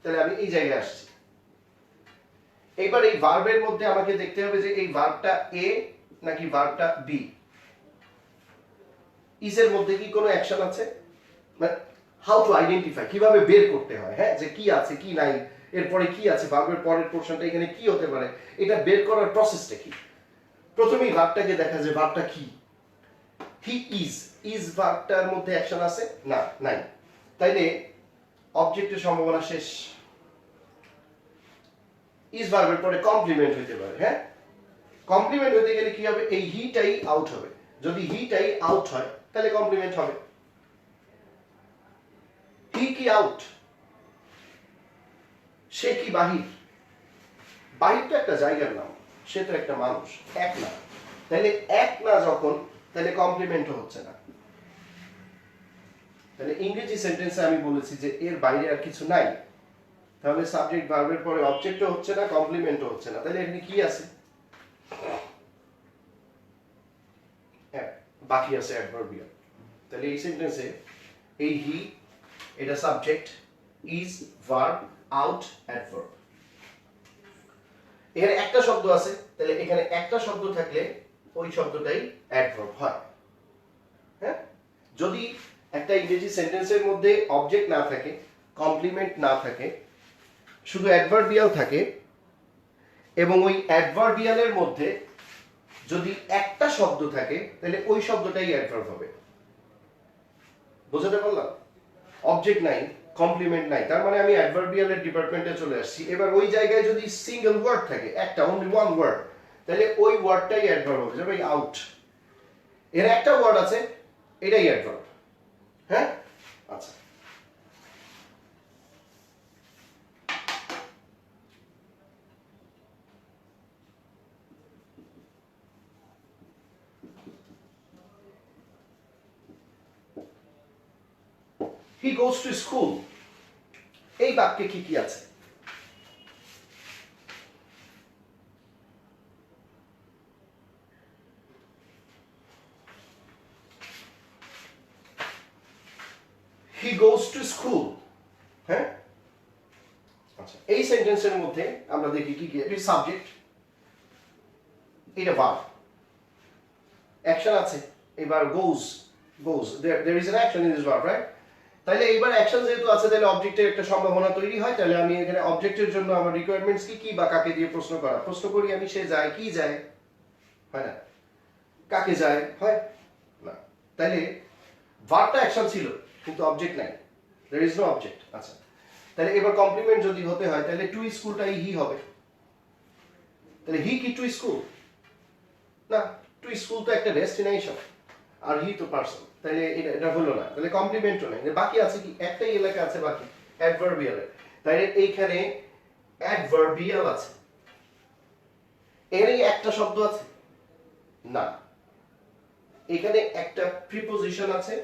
[SPEAKER 1] তাহলে আমি এই জায়গায় আসছি। এবার এই ভার্বের মধ্যে আমাকে দেখতে হবে যে এই ভার্বটা এ নাকি ভার্বটা বি। ইজ এর মধ্যে কি কোনো অ্যাকশন আছে? মানে হাউ টু আইডেন্টিফাই, কিভাবে বের করতে হয়, হ্যাঁ, যে কি আছে কি নাই, এরপরে কি আছে, ভার্বের পরের পোরশনটা এখানে কি হতে পারে, এটা বের করার প্রসেসটা কি? প্রথমেই ভার্বটাকে দেখা যে ভার্বটা কি। হি ইজ, ইজ ভার্বটার মধ্যে অ্যাকশন আছে? না, নাই। তাইলে অবজেক্টের সম্ভাবনা শেষ। ইজ ভার্বের পরে কমপ্লিমেন্ট হইতে পারে, হ্যাঁ। কমপ্লিমেন্ট হতে গেলে কি হবে? এই হিটাই আউট হবে। যদি হিটাই আউট হয় তাহলে কমপ্লিমেন্ট হবে। হি কি আউট? সে কি বাহির? বাহির তো একটা জায়গার নাম, সে তো একটা মানুষ, এক না। তাহলে এক না যখন, তাহলে কমপ্লিমেন্টও হচ্ছে না। তাহলে ইংরেজি সেন্টেন্সে আমি বলেছি যে এর বাইরে আর কিছু নাই, তাহলে সাবজেক্ট ভার্বের পরে অবজেক্টও হচ্ছে না, কমপ্লিমেন্টও হচ্ছে না, তাহলে এখানে কি আছে? বাকি আছে অ্যাডভার্বিয়াল। তাহলে এই সেন্টেন্সে এই হি এটা subject, is verb, out adverb. এখানে একটা শব্দ আছে, তাহলে এখানে একটা শব্দ থাকলে ওই শব্দটাই অ্যাডভার্ব হয়, হ্যাঁ। যদি একটা ইংরেজি সেন্টেন্সের মধ্যে অবজেক্ট না থাকে, কমপ্লিমেন্ট না থাকে, শুধু অ্যাডভার্বিয়াল থাকে, এবং ওই অ্যাডভার্বিয়ালের মধ্যে যদি একটা শব্দ থাকে তাহলে ওই শব্দটাই অ্যাডভার্ব হবে। বুঝতে পারলাম? অবজেক্ট নাই, কমপ্লিমেন্ট নাই, তার মানে আমি অ্যাডভার্বিয়ালের ডিপার্টমেন্টে চলে আসছি। এবার ওই জায়গায় যদি সিঙ্গেল ওয়ার্ড থাকে, একটা অনলি ওয়ান ওয়ার্ড, তাহলে ওই ওয়ার্ডটাই অ্যাডভার্ব হবে। যেমন আউট, এর একটা ওয়ার্ড আছে, এটাই অ্যাডভার্ব, হ্যাঁ। আচ্ছা, he goes to school, এই বাক্যে কি কি আছে? he goes to school, হ্যাঁ। আচ্ছা, এই সেন্টেন্সের মধ্যে আমরা দেখি কি কি। এটা সাবজেক্ট, এটা ভার্ব, অ্যাকশন আছে। এবার goes, there is an action in this verb, right? তাহলে এইবার অ্যাকশন যেহেতু আছে তাহলে অবজেক্টের একটা সম্ভাবনা তৈরি হয়। তাহলে আমি এখানে অবজেক্টের জন্য আমার রিকোয়ারমেন্টস কি কি বা কাকে দিয়ে প্রশ্ন করি আমি, সে যায় কি যায়, হয় না, কাকে যায় হয় না। তাহলে ভার্বটা অ্যাকশন ছিল কিন্তু অবজেক্ট নাই, দেয়ার ইজ নো অবজেক্ট। আচ্ছা, তাহলে এবার কমপ্লিমেন্ট যদি হতে হয় তাহলে টু স্কুলটাই হি হবে। তাহলে হি কি টু স্কুল না, টু স্কুল তো একটা ডেস্টিনেশন আর হি তো পারসন, তাহলে এটা হলো না। তাহলে কমপ্লিমেন্টও নাই, বাকি আছে কি, একটাই এলাকা আছে বাকি, অ্যাডভার্বিয়াল। তাহলে এইখানে অ্যাডভার্বিয়াল আছে, এরই একটা শব্দ আছে না, এখানে একটা প্রিপোজিশন আছে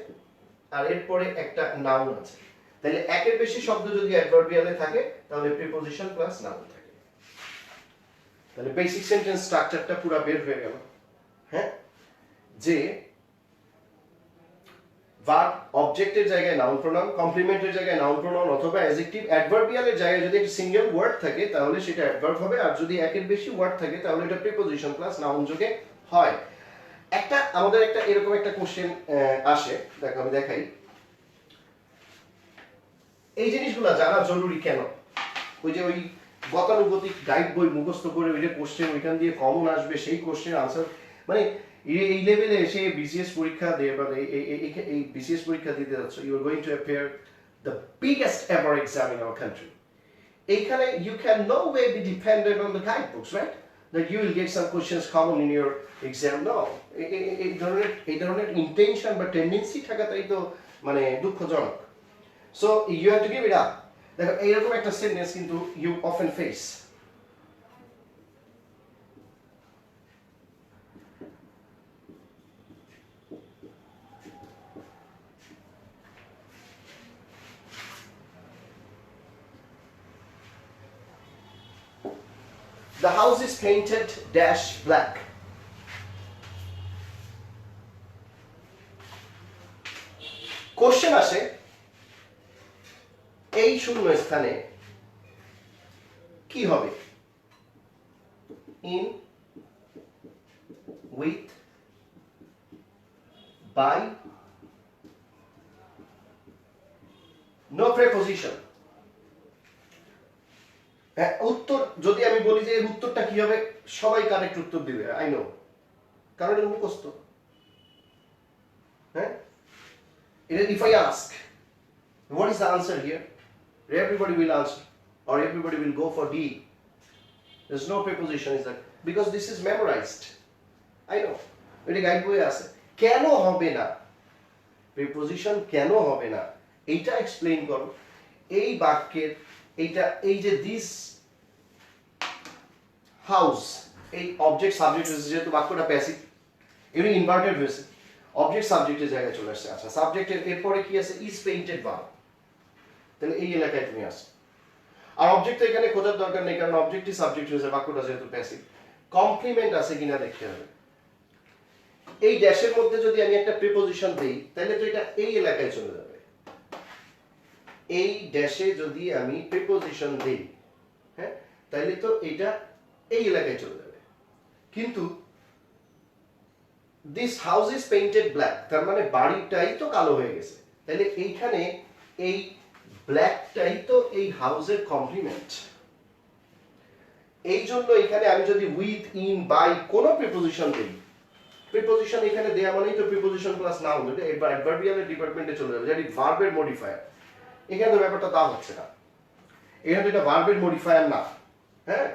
[SPEAKER 1] আর এরপরে একটা নাউন আছে। তাহলে একের বেশি শব্দ যদি অ্যাডভার্বিয়ালে থাকে তাহলে প্রিপোজিশন প্লাস নাউন থাকে। তাহলে বেসিক সেন্টেন্স স্ট্রাকচারটা পুরো বের হয়ে গেল। হ্যাঁ, যে ভার্ব অবজেক্টের জায়গায় নাউন প্রোনাউন, কমপ্লিমেন্টের জায়গায় নাউন প্রোনাউন অথবা অ্যাডজেক্টিভ, অ্যাডভার্বিয়ালের জায়গায় যদি একটা সিঙ্গেল ওয়ার্ড থাকে তাহলে সেটা অ্যাডভার্ব হবে, আর যদি একের বেশি ওয়ার্ড থাকে তাহলে এটা প্রিপোজিশন প্লাস নাউন যোগে হয়। আমাদের একটা এরকম একটা কোশ্চেন আসে, দেখো আমি দেখাই। এই জিনিসগুলো জানা জরুরি কেন? ওই গতানুগতিক গাইড বই মুখস্থ করে ওই যে কোশ্চেন ওইখান দিয়ে কমন আসবে সেই কোশ্চেন আনসার, মানে এই লেভেলে এসে বিসিএস পরীক্ষা দিয়ে বা এই বিসিএস পরীক্ষা দিতে যাচ্ছ, you are going to appear the biggest ever exam in our country. এইখানে you can no way be dependent on the guide books, right? that you will get some questions common in your exam. No, এই ধরনের intention বা tendency থাকাটাই তো মানে দুঃখজনক। So you have to give it up. দেখো এইরকম একটা সেন্টেন্স কিন্তু you often face. The house is painted dash black. Question আসে এই শূন্য স্থানে কি হবে? In, with, by, no preposition. হ্যাঁ, উত্তর যদি আমি বলি যে এর উত্তরটা কি হবে, সবাই কারেক্ট উত্তর দিবে, আই নো, কারণ এটা মুখস্থ। হ্যাঁ, if I ask what is the answer here, everybody will answer or everybody will go for D. There's no preposition, is that because this is memorized, I know, এটা guide বইয়ে আছে। কেন হবে না প্রিপোজিশন, কেন হবে না এইটা এক্সপ্লেইন করো। এই বাক্যের এইটা, এই যে দিস হাউস, এই অবজেক্ট সাবজেক্ট হয়েছে, যেহেতু বাক্যটা প্যাসিভ এমনি ইনভার্টেড হয়েছে, অবজেক্ট সাবজেক্টের জায়গায় চলে আসছে। আচ্ছা, সাবজেক্টের এরপরে কি আছে? Is painted verb. তাহলে এই এলাকায় তুমি আসো। আর অবজেক্ট তো এখানে খোঁজার দরকার নেই, কারণ অবজেক্টই সাবজেক্ট হয়েছে, বাক্যটা যেহেতু প্যাসিভ। কমপ্লিমেন্ট আছে কিনা দেখতে হবে। এই ড্যাশের মধ্যে যদি আমি একটা প্রিপোজিশন দেই তাহলে তো এটা এই এলাকায় চলে যাবে। এই ড্যাশে যদি আমি প্রিপোজিশন দেই, হ্যাঁ, তাহলে তো এটা এই এলাকায় চলে যাবে। কিন্তু this house is painted black, তার মানে বাড়িটাই তো কালো হয়ে গেছে। তাহলে এইখানে এই ব্ল্যাকটাই তো এই হাউসের কমপ্লিমেন্ট। এই জন্য এখানে আমি যদি উইথ, ইন, বাই কোনো প্রিপোজিশন দেই, প্রিপোজিশন এখানে দেয়া মানেই তো প্রিপোজিশন প্লাস নাউন, এটা অ্যাডভার্বিয়ালের ডিপার্টমেন্টে চলে যাবে, যেটি ভার্বের মডিফায়ার। এখানে তো ব্যাপারটা তা হচ্ছে না, এখানে তো এটা ভার্বের মডিফায়ার না। হ্যাঁ,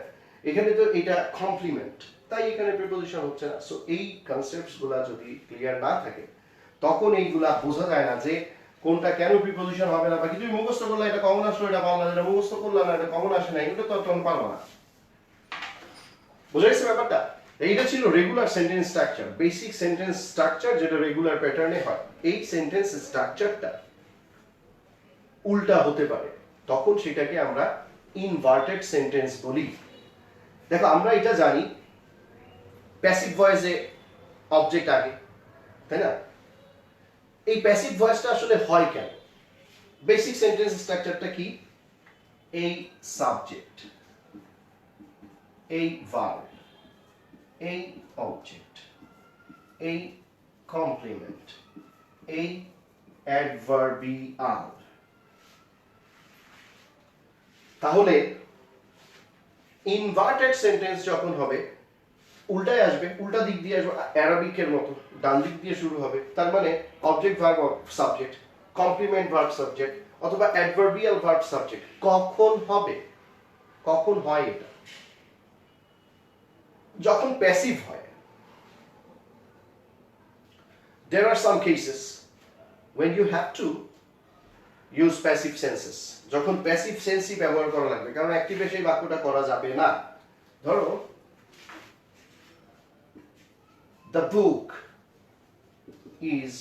[SPEAKER 1] এখানে তো এটা কমপ্লিমেন্ট, তাই এখানে প্রিপোজিশন হচ্ছে না। সো এই কনসেপ্টস গুলা যদি ক্লিয়ার না থাকে তখন এইগুলা বোঝা যায় না যে কোনটা কেন প্রিপোজিশন হবে না। বাকি তুমি মুখস্থ করলে এটা কমন আসলো, এটা পারলা, এটা মুখস্থ করলা না, এটা কমন আসে না, এগুলো তো তখন পারবা না। বুঝা গেছে ব্যাপারটা? এইটা ছিল regular sentence structure, basic sentence structure, যেটা রেগুলার প্যাটার্নে হয়। এই সেন্টেন্স স্ট্রাকচারটা উল্টা হতে পারে, তখন সেটাকে আমরা ইনভার্টেড সেন্টেন্স বলি। দেখো আমরা এটা জানি প্যাসিভ ভয়েসে অবজেক্ট আগে, তাই না? এই প্যাসিভ ভয়েসটা আসলে হয় কেন? বেসিক সেন্টেন্স স্ট্রাকচারটা কি? এই সাবজেক্ট, এই ভার্ব, এই অবজেক্ট, এই কমপ্লিমেন্ট, এই অ্যাডভার্বিয়াল, তাহলে ইনভার্টেড সেন্টেন্স যখন হবে উল্টায় আসবে, উল্টা দিক দিয়ে আসবে, অ্যারাবিকের মতো ডান দিক দিয়ে শুরু হবে। তার মানে object verb subject, complement verb subject অথবা অ্যাডভার্বিয়াল ভার্ব সাবজেক্ট। কখন হবে, কখন হয় এটা? যখন প্যাসিভ হয়। There are some cases when you have to use passive senses, যখন প্যাসিভ সেন্সই ব্যবহার করা লাগবে, কারণ অ্যাক্টিভে সেই বাক্যটা করা যাবে না। ধরো the book is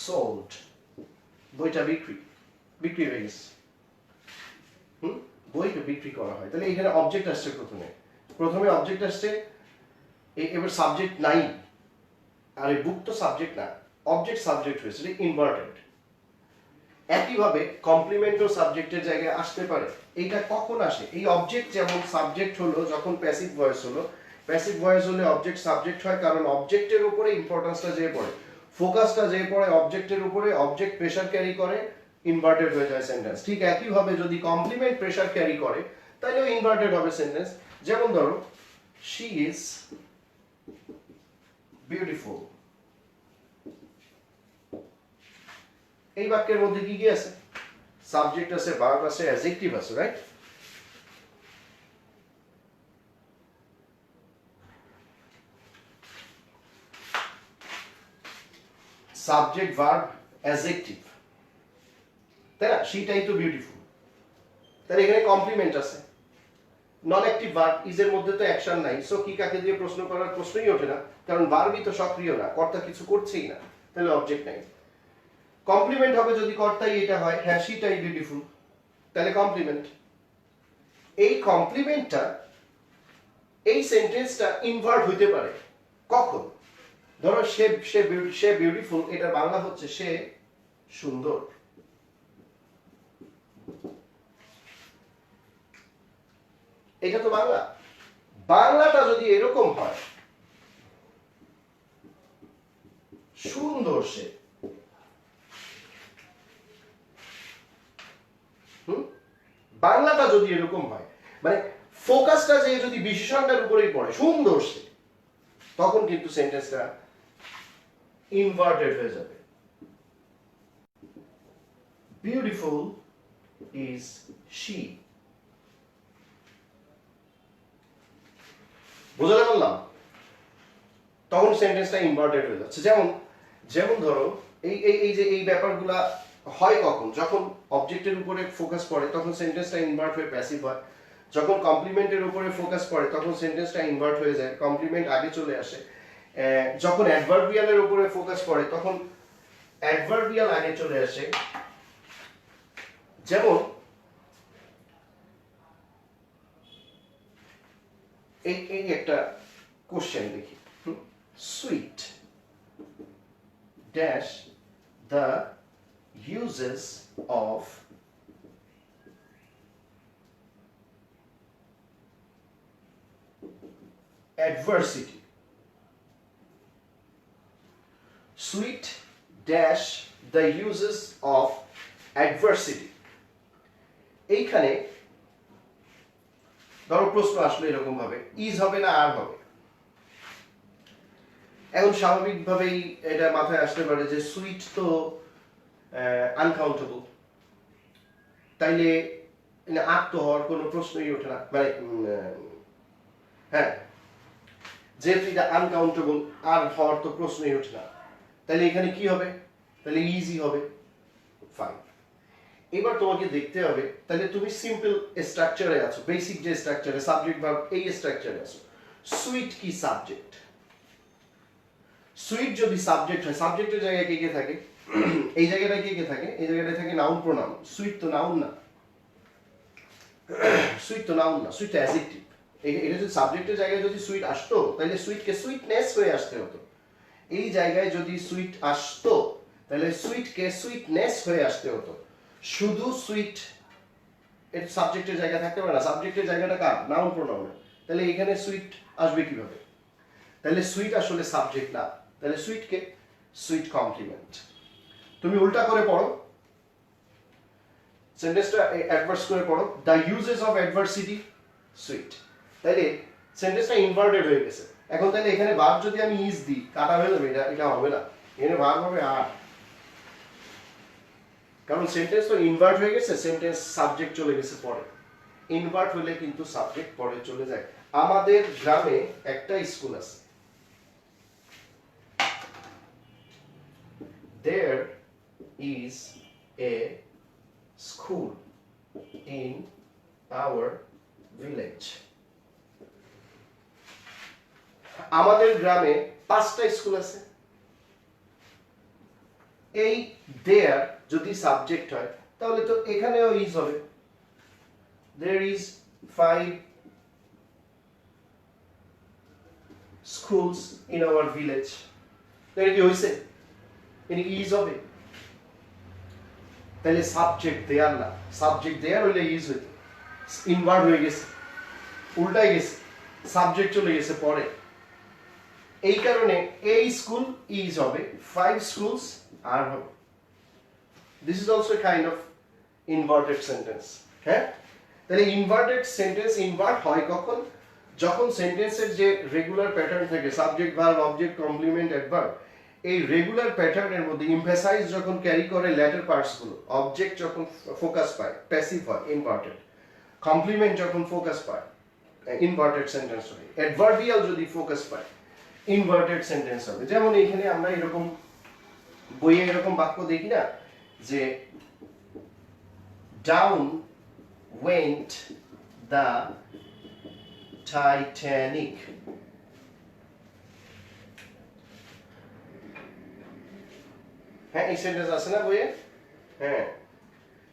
[SPEAKER 1] sold, বইটা বিক্রি হয়ে গেছে। বইটা বিক্রি করা হয়, তাহলে এখানে অবজেক্ট আসছে, প্রথমে অবজেক্ট আসছে, এবার সাবজেক্ট নাই, আর এই বুক তো সাবজেক্ট না, অবজেক্ট সাবজেক্ট হয়েছে, ইনভার্টেড। একইভাবে কমপ্লিমেন্টও সাবজেক্টের জায়গায় আসতে পারে। এইটা কখন আসে? এই অবজেক্ট যেমন সাবজেক্ট হলো যখন প্যাসিভ ভয়েস হলো, প্যাসিভ ভয়েস হলে অবজেক্ট সাবজেক্ট হয়, কারণ অবজেক্টের উপরে ইম্পর্টেন্সটা যে পড়ে, ফোকাসটা যে পড়ে অবজেক্টের উপরে, অবজেক্ট প্রেসার ক্যারি করে, ইনভার্টেড হয়ে যায় সেন্টেন্স। ঠিক একইভাবে যদি কমপ্লিমেন্ট প্রেসার ক্যারি করে তাহলেও ইনভার্টেড হবে সেন্টেন্স। যেমন ধরো শি ইজ বিউটিফুল, এই বাক্যের মধ্যে কি কি আছে? সাবজেক্ট আছে, ভার্ব আছে, অ্যাডজেক্টিভ আছে, রাইট? সাবজেক্ট, ভার্ব, অ্যাডজেক্টিভ, তাই না? সেটাই তো বিউটিফুল। তাহলে এখানে কমপ্লিমেন্ট আছে। নন অ্যাক্টিভ ভার্ব ইজ এর মধ্যে তো অ্যাকশন নাই, সো কি কাকে দিয়ে প্রশ্ন করার প্রশ্নই ওঠে না, কারণ ভার্বই তো সক্রিয় না, কর্তা কিছু করছেই না, তাহলে অবজেক্ট নাই। কমপ্লিমেন্ট হবে যদি কর্তাই এটা হয়, হ্যাঁ সেটাই বিউটিফুল, তাহলে কমপ্লিমেন্ট। এই কমপ্লিমেন্টটা, এই সেন্টেন্সটা ইনভার্ট হইতে পারে কখন? ধরো সে বিউটিফুল, এটা বাংলা হচ্ছে সে সুন্দর। এটা তো বাংলা। বাংলাটা যদি এরকম হয়, সুন্দর সে, বাংলাটা যদি এরকম হয়, মানে ফোকাসটা যে যদি বিশেষণটার উপরেই পড়ে, সুন্দর সে, তখন কিন্তু সেন্টেন্সটা ইনভার্টেড হয়ে যাবে। বিউটিফুল ইজ শি, বুঝতে পারলাম? তখন সেন্টেন্সটা ইনভার্টেড হয়ে যাচ্ছে। যেমন ধরো এই ব্যাপারগুলা হয় কখন? যখন অবজেক্টের উপরে ফোকাস পড়ে তখন সেন্টেন্সটা ইনভার্ট হয়ে প্যাসিভ হয়। যখন কমপ্লিমেন্টের উপরে ফোকাস পড়ে তখন সেন্টেন্সটা ইনভার্ট হয়ে যায়, কমপ্লিমেন্ট আগে চলে আসে। যখন অ্যাডভার্বিয়ালের উপরে ফোকাস পড়ে তখন অ্যাডভার্বিয়াল আগে চলে আসে। যেমন এই একটা কোশ্চেন দেখি, sweet dash the uses of adversity. Sweet dash the uses of adversity. এইখানে ধরো প্রশ্ন আসলো এরকম ভাবে, ইজ হবে না আর হবে। এখন স্বাভাবিকভাবেই এটা মাথায় আসতে পারে যে সুইট তো আনকাউন্টেবল, তাইলে আর তো হওয়ার কোনো প্রশ্নই ওঠে না, মানে হ্যাঁ, যেহেতু এটা আনকাউন্টেবল আর হওয়ার তো প্রশ্নই ওঠে না, তাহলে এখানে কি হবে? তাহলে ইজি হবে। ফাইন, এবার তোমাকে দেখতে হবে তাহলে তুমি সিম্পল স্ট্রাকচারে আছো, বেসিক যে স্ট্রাকচারে সাবজেক্ট ভার্ব এই স্ট্রাকচারে আছো। সুইট কি সাবজেক্ট? সুইট যদি সাবজেক্ট হয়, সাবজেক্টের জায়গায় কে কে থাকে? এই জায়গাটায় কে থাকে? এই জায়গাটায় থাকে নাউন প্রোনাউন। সুইট তো নাউন না, সুইট তো নাউন না, সুইট তো অ্যাডজেক্টিভ। এটা যদি সাবজেক্টের জায়গায় যদি সুইট আসতো তাহলে সুইটকে সুইটনেস হয়ে আসতে হতো। এই জায়গায় যদি সুইট আসতো তাহলে সুইটকে সুইটনেস হয়ে আসতে হতো। শুধু সুইট এটা সাবজেক্টের জায়গায় থাকতে পারে না, সাবজেক্টের জায়গাটা কার? নাউন প্রোনাউনের। তাহলে এখানে সুইট আসবে কিভাবে? তাহলে সুইট আসলে সাবজেক্ট না, তাহলে সুইটকে সুইট কমপ্লিমেন্ট। তুমি উল্টা করে পড়ো, সেন্টেন্সটা অ্যাডভার্স করে পড়ো, the uses of adversity sweet. তাইলে সেন্টেন্সটা ইনভার্টেড হয়ে গেছে। এখন তাহলে এখানে ভার্ব যদি আমি ইজ দিই কাটা হয়ে যাবে, এটা হবে না, এখানে ভার্ব হবে আর, কারণ সেন্টেন্স তো ইনভার্ট হয়ে গেছে, সেন্টেন্স সাবজেক্ট চলে গেছে পরে। ইনভার্ট হলে কিন্তু সাবজেক্ট পরে চলে যায়। আমাদের গ্রামে একটা স্কুল আছে। There is a school in our village. আমাদের গ্রামে 5টা স্কুল আছে। এই there যদি সাবজেক্ট হয় তাহলে তো এখানেও ইজ হবে। There is 5 schools in our village. তাহলে কি হইছে? এনি ইজ হবে। তাহলে সাবজেক্ট দেয়ার না, সাবজেক্ট দেয়ার হইলে ইজ হইতো, ইনভার্ট হয়ে গেছে, উল্টাই গেছে, সাবজেক্ট চলে গেছে পরে। এই কারণে এই স্কুল ইজ হবে, 5 schools আর হবে। This is also kind of inverted sentence. হ্যাঁ, তাহলে ইনভার্টেড সেন্টেন্স ইনভার্ট হয় কখন? যখন সেন্টেন্সের যে রেগুলার প্যাটার্ন থাকে, subject verb object complement adverb, এই রেগুলার প্যাটার্নের মধ্যে এমফাসাইজ যখন ক্যারি করে ল্যাটার পার্টস গুলো, অবজেক্ট যখন ফোকাস পায় প্যাসিভ হয় ইনভার্টেড, কমপ্লিমেন্ট যখন ফোকাস পায় ইনভার্টেড সেন্টেন্স হয়, অ্যাডভার্বিয়াল যদি ফোকাস পায় ইনভার্টেড সেন্টেন্স হবে। যেমন এখানে আমরা এরকম বইয়ে এরকম বাক্য দেখি না যে ডাউন ওয়েন্ট দ্য টাইটানিক। হ্যাঁ, এই সেন্টেন্স আছে না বইয়ে? হ্যাঁ,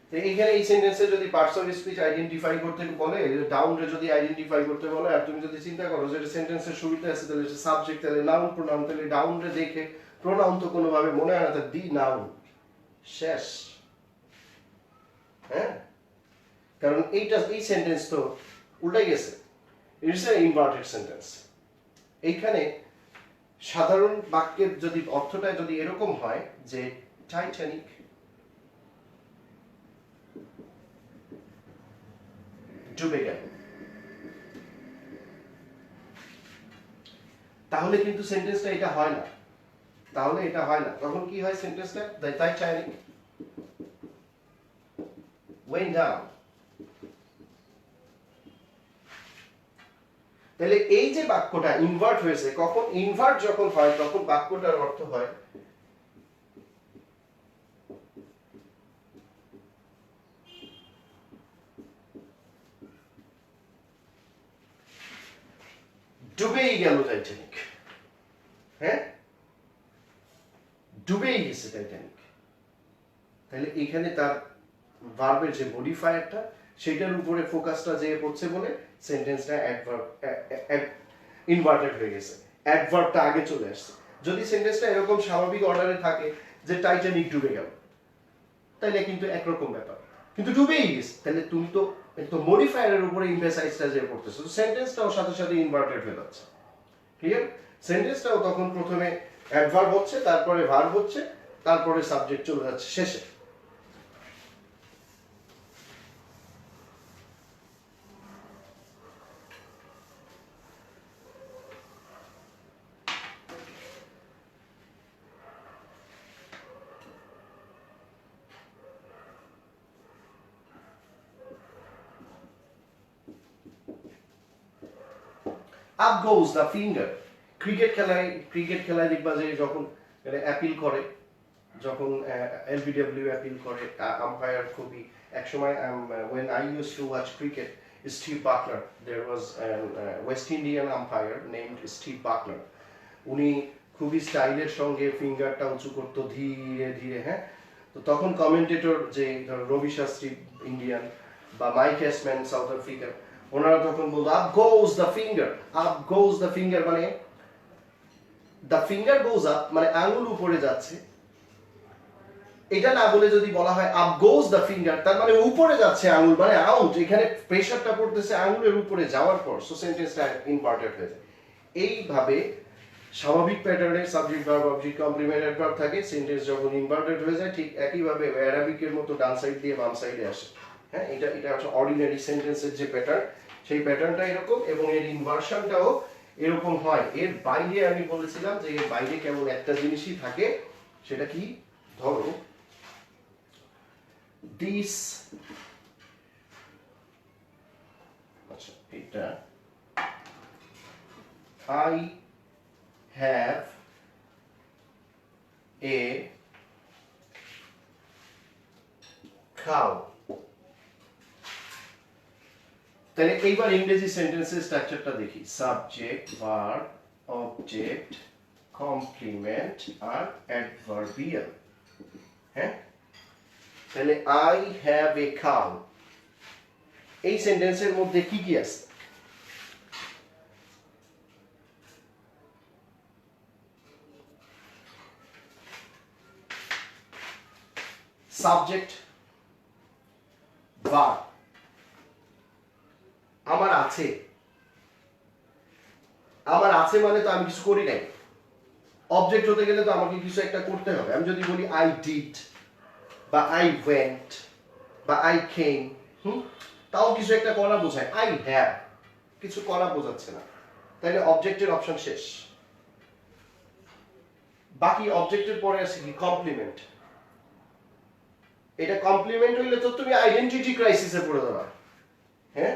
[SPEAKER 1] তো এইখানে এই সেন্টেন্সে যদি পার্টস অফ স্পিচ আইডেন্টিফাই করতে বলে, ডাউন রে যদি আইডেন্টিফাই করতে বলে, আর তুমি যদি চিন্তা করো যে সেন্টেন্সের শুরুতে আছে তাহলে সাবজেক্ট, তাহলে নাউন প্রোনাউন, তাহলে ডাউন রে দেখে প্রোনাউন তো কোনোভাবে মনে হয় না, তাহলে দি নাউন শেষ। হ্যাঁ, কারণ এই সেন্টেন্স তো উল্টাই গেছে, ইটস এ ইনভার্টেড সেন্টেন্স। এইখানে সাধারণ বাক্যের যদি অর্থটা যদি এরকম হয় যে টাইটানিক ডুবে গেল, তাহলে কিন্তু সেন্টেন্সটা এটা হয় না, তাহলে এটা হয় না। তখন কি হয় সেন্টেন্সটা? The Titanic went down। তাহলে এই যে বাক্যটা ইনভার্ট হয়েছে, কখন ইনভার্ট যখন হয় তখন বাক্যটার অর্থ হয় ডুবেই গেল টাইটানিক। হ্যাঁ, ডুবেই গেছে টাইটানিক। তাহলে এখানে তার ভার্বের যে মডিফায়ারটা সেটার উপরে ফোকাসটা যে পড়ছে বলে সেন্টেন্সটা অ্যাডভার্ব ইনভার্টেড হয়ে গেছে, অ্যাডভার্বটা আগে চলে আসছে। যদি সেন্টেন্সটা এরকম স্বাভাবিক অর্ডারে থাকে যে টাইটানিক ডুবে গেল, তাহলে কিন্তু একরকম ব্যাপার, কিন্তু ডুবেই গেছে, তাহলে তুমি তো মডিফায়ারের উপরে এমফাসাইজটা যে করতেছো, সেন্টেন্সটাও সাথে সাথে ইনভার্টেড হয়ে যাচ্ছে। ক্লিয়ার? সেন্টেন্সটাও তখন প্রথমে অ্যাডভার্ব হচ্ছে, তারপরে ভার্ব হচ্ছে, তারপরে সাবজেক্ট চলে যাচ্ছে শেষে। Up goes the finger. Cricket খেলায় দেখবা যে যখন অ্যাপিল করে, যখন এলবিডব্লিউ অ্যাপিল করে আম্পায়ার, খুবই একসময় when I used to watch cricket, Steve Buckler, there was a West Indian umpire named Steve Buckler। উনি খুবই স্টাইলের সঙ্গে ফিঙ্গারটা উঁচু করতো ধীরে ধীরে। হ্যাঁ, তো তখন কমেন্টেটর যে ধরো রবি শাস্ত্রী ইন্ডিয়ান বা মাইক হ্যাসম্যান সাউথ আফ্রিকার, ওনারা তখন বলতো up goes the finger, up goes the finger, মানে দ্য ফিঙ্গার গোজ আপ মানে আঙুল উপরে যাচ্ছে। এটা না বলে যদি বলা হয় আপ গোজ দ্য ফিঙ্গার, তার মানে উপরে যাচ্ছে আঙুল, মানে আউট, এখানে প্রেসারটা পড়তেছে আঙুলের উপরে যাওয়ার পর, সো সেন্টেন্সটা ইনভার্টেড হয়ে যায়। এইভাবে স্বাভাবিক প্যাটার্নে subject verb object complement adverb থাকে, সেন্টেন্স যখন ইনভার্টেড হয়ে যায় ঠিক একইভাবে অ্যারাবিকের মতো ডান সাইড দিয়ে বাম সাইডে আসে। হ্যাঁ, এটা হচ্ছে অর্ডিনারি সেন্টেন্সের যে প্যাটার্ন, সেই প্যাটার্নটা এরকম এবং এর ইনভার্সনটাও এরকম হয়। এর বাইরে আমি বলেছিলাম যে এর বাইরে কেবল একটা জিনিসই থাকে, সেটা কি, ধরো দিস, আচ্ছা এটা I have a cow. তাহলে এইবার ইংরেজি সেন্টেন্সের স্ট্রাকচারটা দেখি, সাবজেক্ট ভার্ব অবজেক্ট কমপ্লিমেন্ট আর অ্যাডভার্বিয়াল। হ্যাঁ, তাহলে I have a cow, এই সেন্টেন্সের মধ্যে কি কি আছে? সাবজেক্ট ভার্ব, আমার আছে, আমার আছে মানে তো আমি কিছু করি নাই। অবজেক্ট হতে গেলে তো আমাকে কিছু একটা করতে হবে। আমি যদি বলি আই ডিড বা আই ওয়েন্ট বা আই কেম, তাও কিছু একটা করা বোঝায়। আই হ্যাভ কিছু করা বোঝাচ্ছে না, তাইলে অবজেক্টের অপশন শেষ। বাকি অবজেক্টের পরে আছে কি, কমপ্লিমেন্ট। এটা কমপ্লিমেন্ট হইলে তো তুমি আইডেন্টিটি ক্রাইসিসে পড়ে যাবে। হ্যাঁ,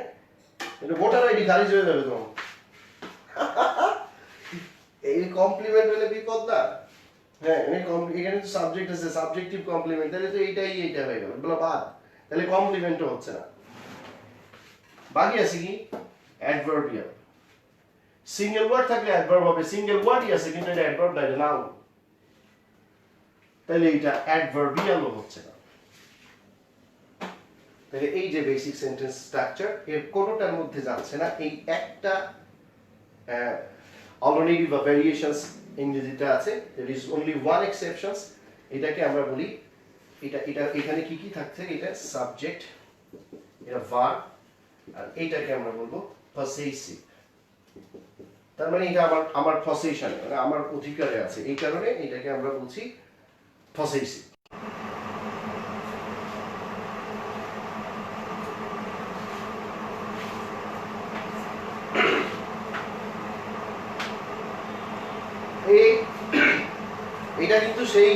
[SPEAKER 1] এটা ভোটার আইডি খারিজ হয়ে যাবে তোমার। এই কমপ্লিমেন্ট হলে বিপদ না। হ্যাঁ, এখানে তো সাবজেক্ট আছে, সাবজেক্টিভ কমপ্লিমেন্ট, তাহলে তো এইটা হয়ে গেল, বলো বাদ, তাহলে কমপ্লিমেন্টও হচ্ছে না। বাকি আছে কি, অ্যাডভার্বিয়াল। সিঙ্গেল ওয়ার্ড থাকলে অ্যাডভার্ব হবে, সিঙ্গেল ওয়ার্ডই আছে কিন্তু এটা অ্যাডভার্ব না, এটা নাউন, তাহলে এটা অ্যাডভার্বিয়ালও হচ্ছে না। তাহলে এই যে বেসিক সেন্টেন্স স্ট্রাকচার, এর কোনোটার মধ্যে যাচ্ছে না। এই একটা অল্টারনেটিভ বা ভ্যারিয়েশনস ইংরেজিতে আছে, there is only one exceptions, এটাকে আমরা বলি, এটা এখানে কি কি থাকছে, এটা সাবজেক্ট, এটা ভার্ব, আর এইটাকে আমরা বলবো পসেসিভ। তার মানে এটা আমার পসেশন, মানে আমার অধিকারে আছে, এই কারণে এটাকে আমরা বলছি পসেসিভ। এটা কিন্তু সেই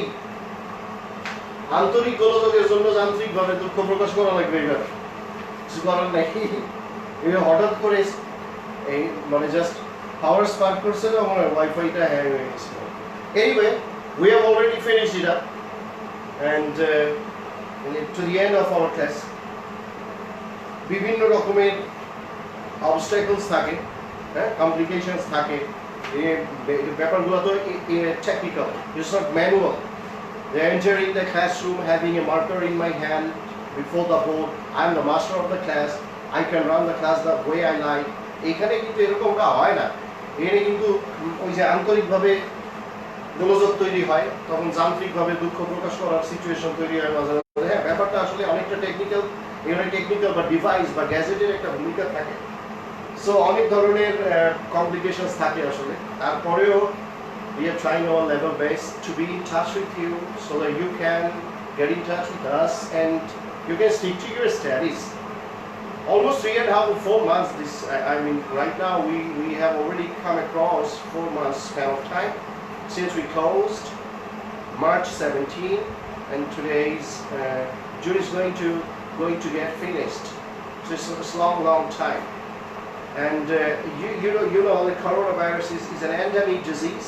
[SPEAKER 1] আন্তরিক গোলযোগের জন্য যান্ত্রিক ভাবে দুঃখ প্রকাশ করা লাগবে, এবার কিছু করার নাই। এটা হঠাৎ করে এই মানে জাস্ট পাওয়ার স্পার্ক করছে না, আমার ওয়াইফাইটা হ্যাং হয়ে গেছে। Anyway, we have already finished it up and to the end of our class. বিভিন্ন রকমের obstacles থাকে, হ্যাঁ, কমপ্লিকেশনস থাকে। এই ব্যাপারগুলো তো technical, it's not manual. Entering the classroom, having a marker in my hand before the board, I am the master of the class, I can run the class the way I like. এখানে কিন্তু এরকমটা হয় না। এখানে কিন্তু ওই যে আন্তরিকভাবে গোলযোগ তৈরি হয়, তখন যান্ত্রিকভাবে দুঃখ প্রকাশ করার সিচুয়েশন তৈরি হয় মাঝে মাঝে। হ্যাঁ, ব্যাপারটা আসলে অনেকটা টেকনিক্যাল। এখানে টেকনিক্যাল বা ডিভাইস বা গ্যাজেটের একটা ভূমিকা থাকে। সো অনেক ধরনের কমপ্লিকেশনস থাকে আসলে। তারপরেও we are trying our level best to be in touch with you so that you can get in touch with us and you can stick to your studies. Almost 3.5 to 4 months. I mean, right now we have already come across 4 months span of time since we closed March 17, and today's June is going to get finished. So it's a long time. And you know the coronavirus is an endemic disease.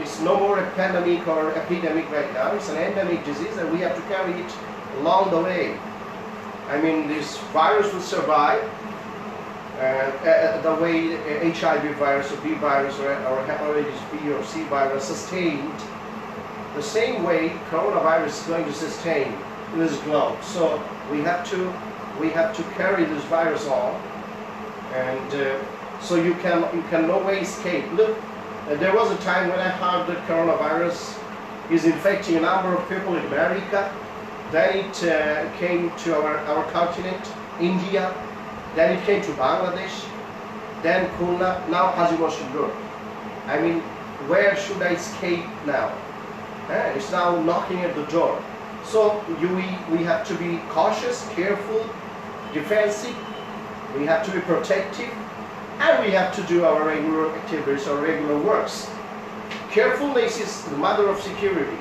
[SPEAKER 1] It's no more a pandemic or epidemic right now. It's an endemic disease and we have to carry it along the way. I mean, this virus will survive the way HIV virus or B virus or hepatitis B or C virus sustained. The same way coronavirus is going to sustain this globe. So we have to carry this virus on. And so you can no way escape. Look, there was a time when I heard that coronavirus is infecting a number of people in America. Then it came to our continent, India. Then it came to Bangladesh. Then Khulna. Now Hajimoshin Road. I mean, where should I escape now? It's now knocking at the door. So we have to be cautious, careful, defensive. We have to be protective, and we have to do our regular activities, our regular works. Carefulness is the mother of security.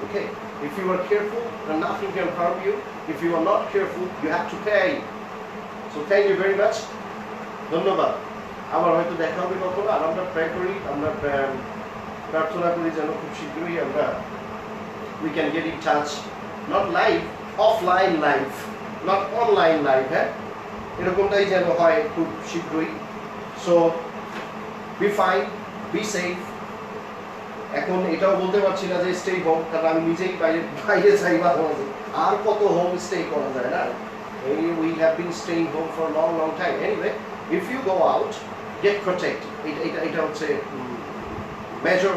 [SPEAKER 1] Okay, if you are careful, then nothing can harm you. If you are not careful, you have to pay. So thank you very much. ধন্যবাদ। আবার হয়তো দেখা হবে কখনো, আর আমরা try করি, আমরা প্রার্থনা করি যেন খুব শীঘ্রই আমরা we can get in touch, not live, offline live, not online live, হ্যাঁ, এরকমটাই যেন হয় খুব শীঘ্রই। So be fine, be safe. এখন এটাও বলতে পারছি না যে স্টে হোম, কারণ আমি নিজেই বাইরে যাই মাঝে মাঝে, আর কত হোম স্টে করা যায় না। We have been staying home for a long time. Anyway, if you go out, get protected. It হচ্ছে major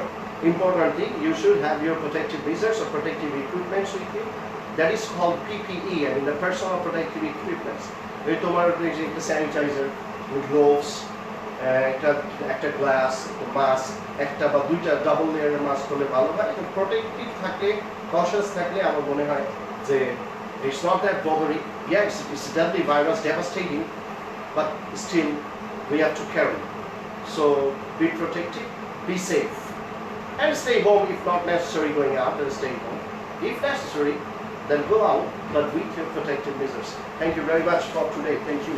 [SPEAKER 1] important thing. You should have your protective measures or protective equipments with you. That is called PPE. I mean the personal protective equipments. এই তোমার একটা sanitiser, gloves, একটা glass, একটা mask, একটা বা দুইটা double লেয়ারের মাস্ক হলে ভালো হয়। তো প্রোটেক্টিভ থাকলে, কশাস থাকলে আমার মনে হয় যে it's not that bothering. Yes, it's a deadly virus, devastating, but still we have to carry. So be protective, be safe, and stay home if not necessary going out, then stay home. If necessary, then go out, but with your protective measures. Thank you very much for today. Thank you.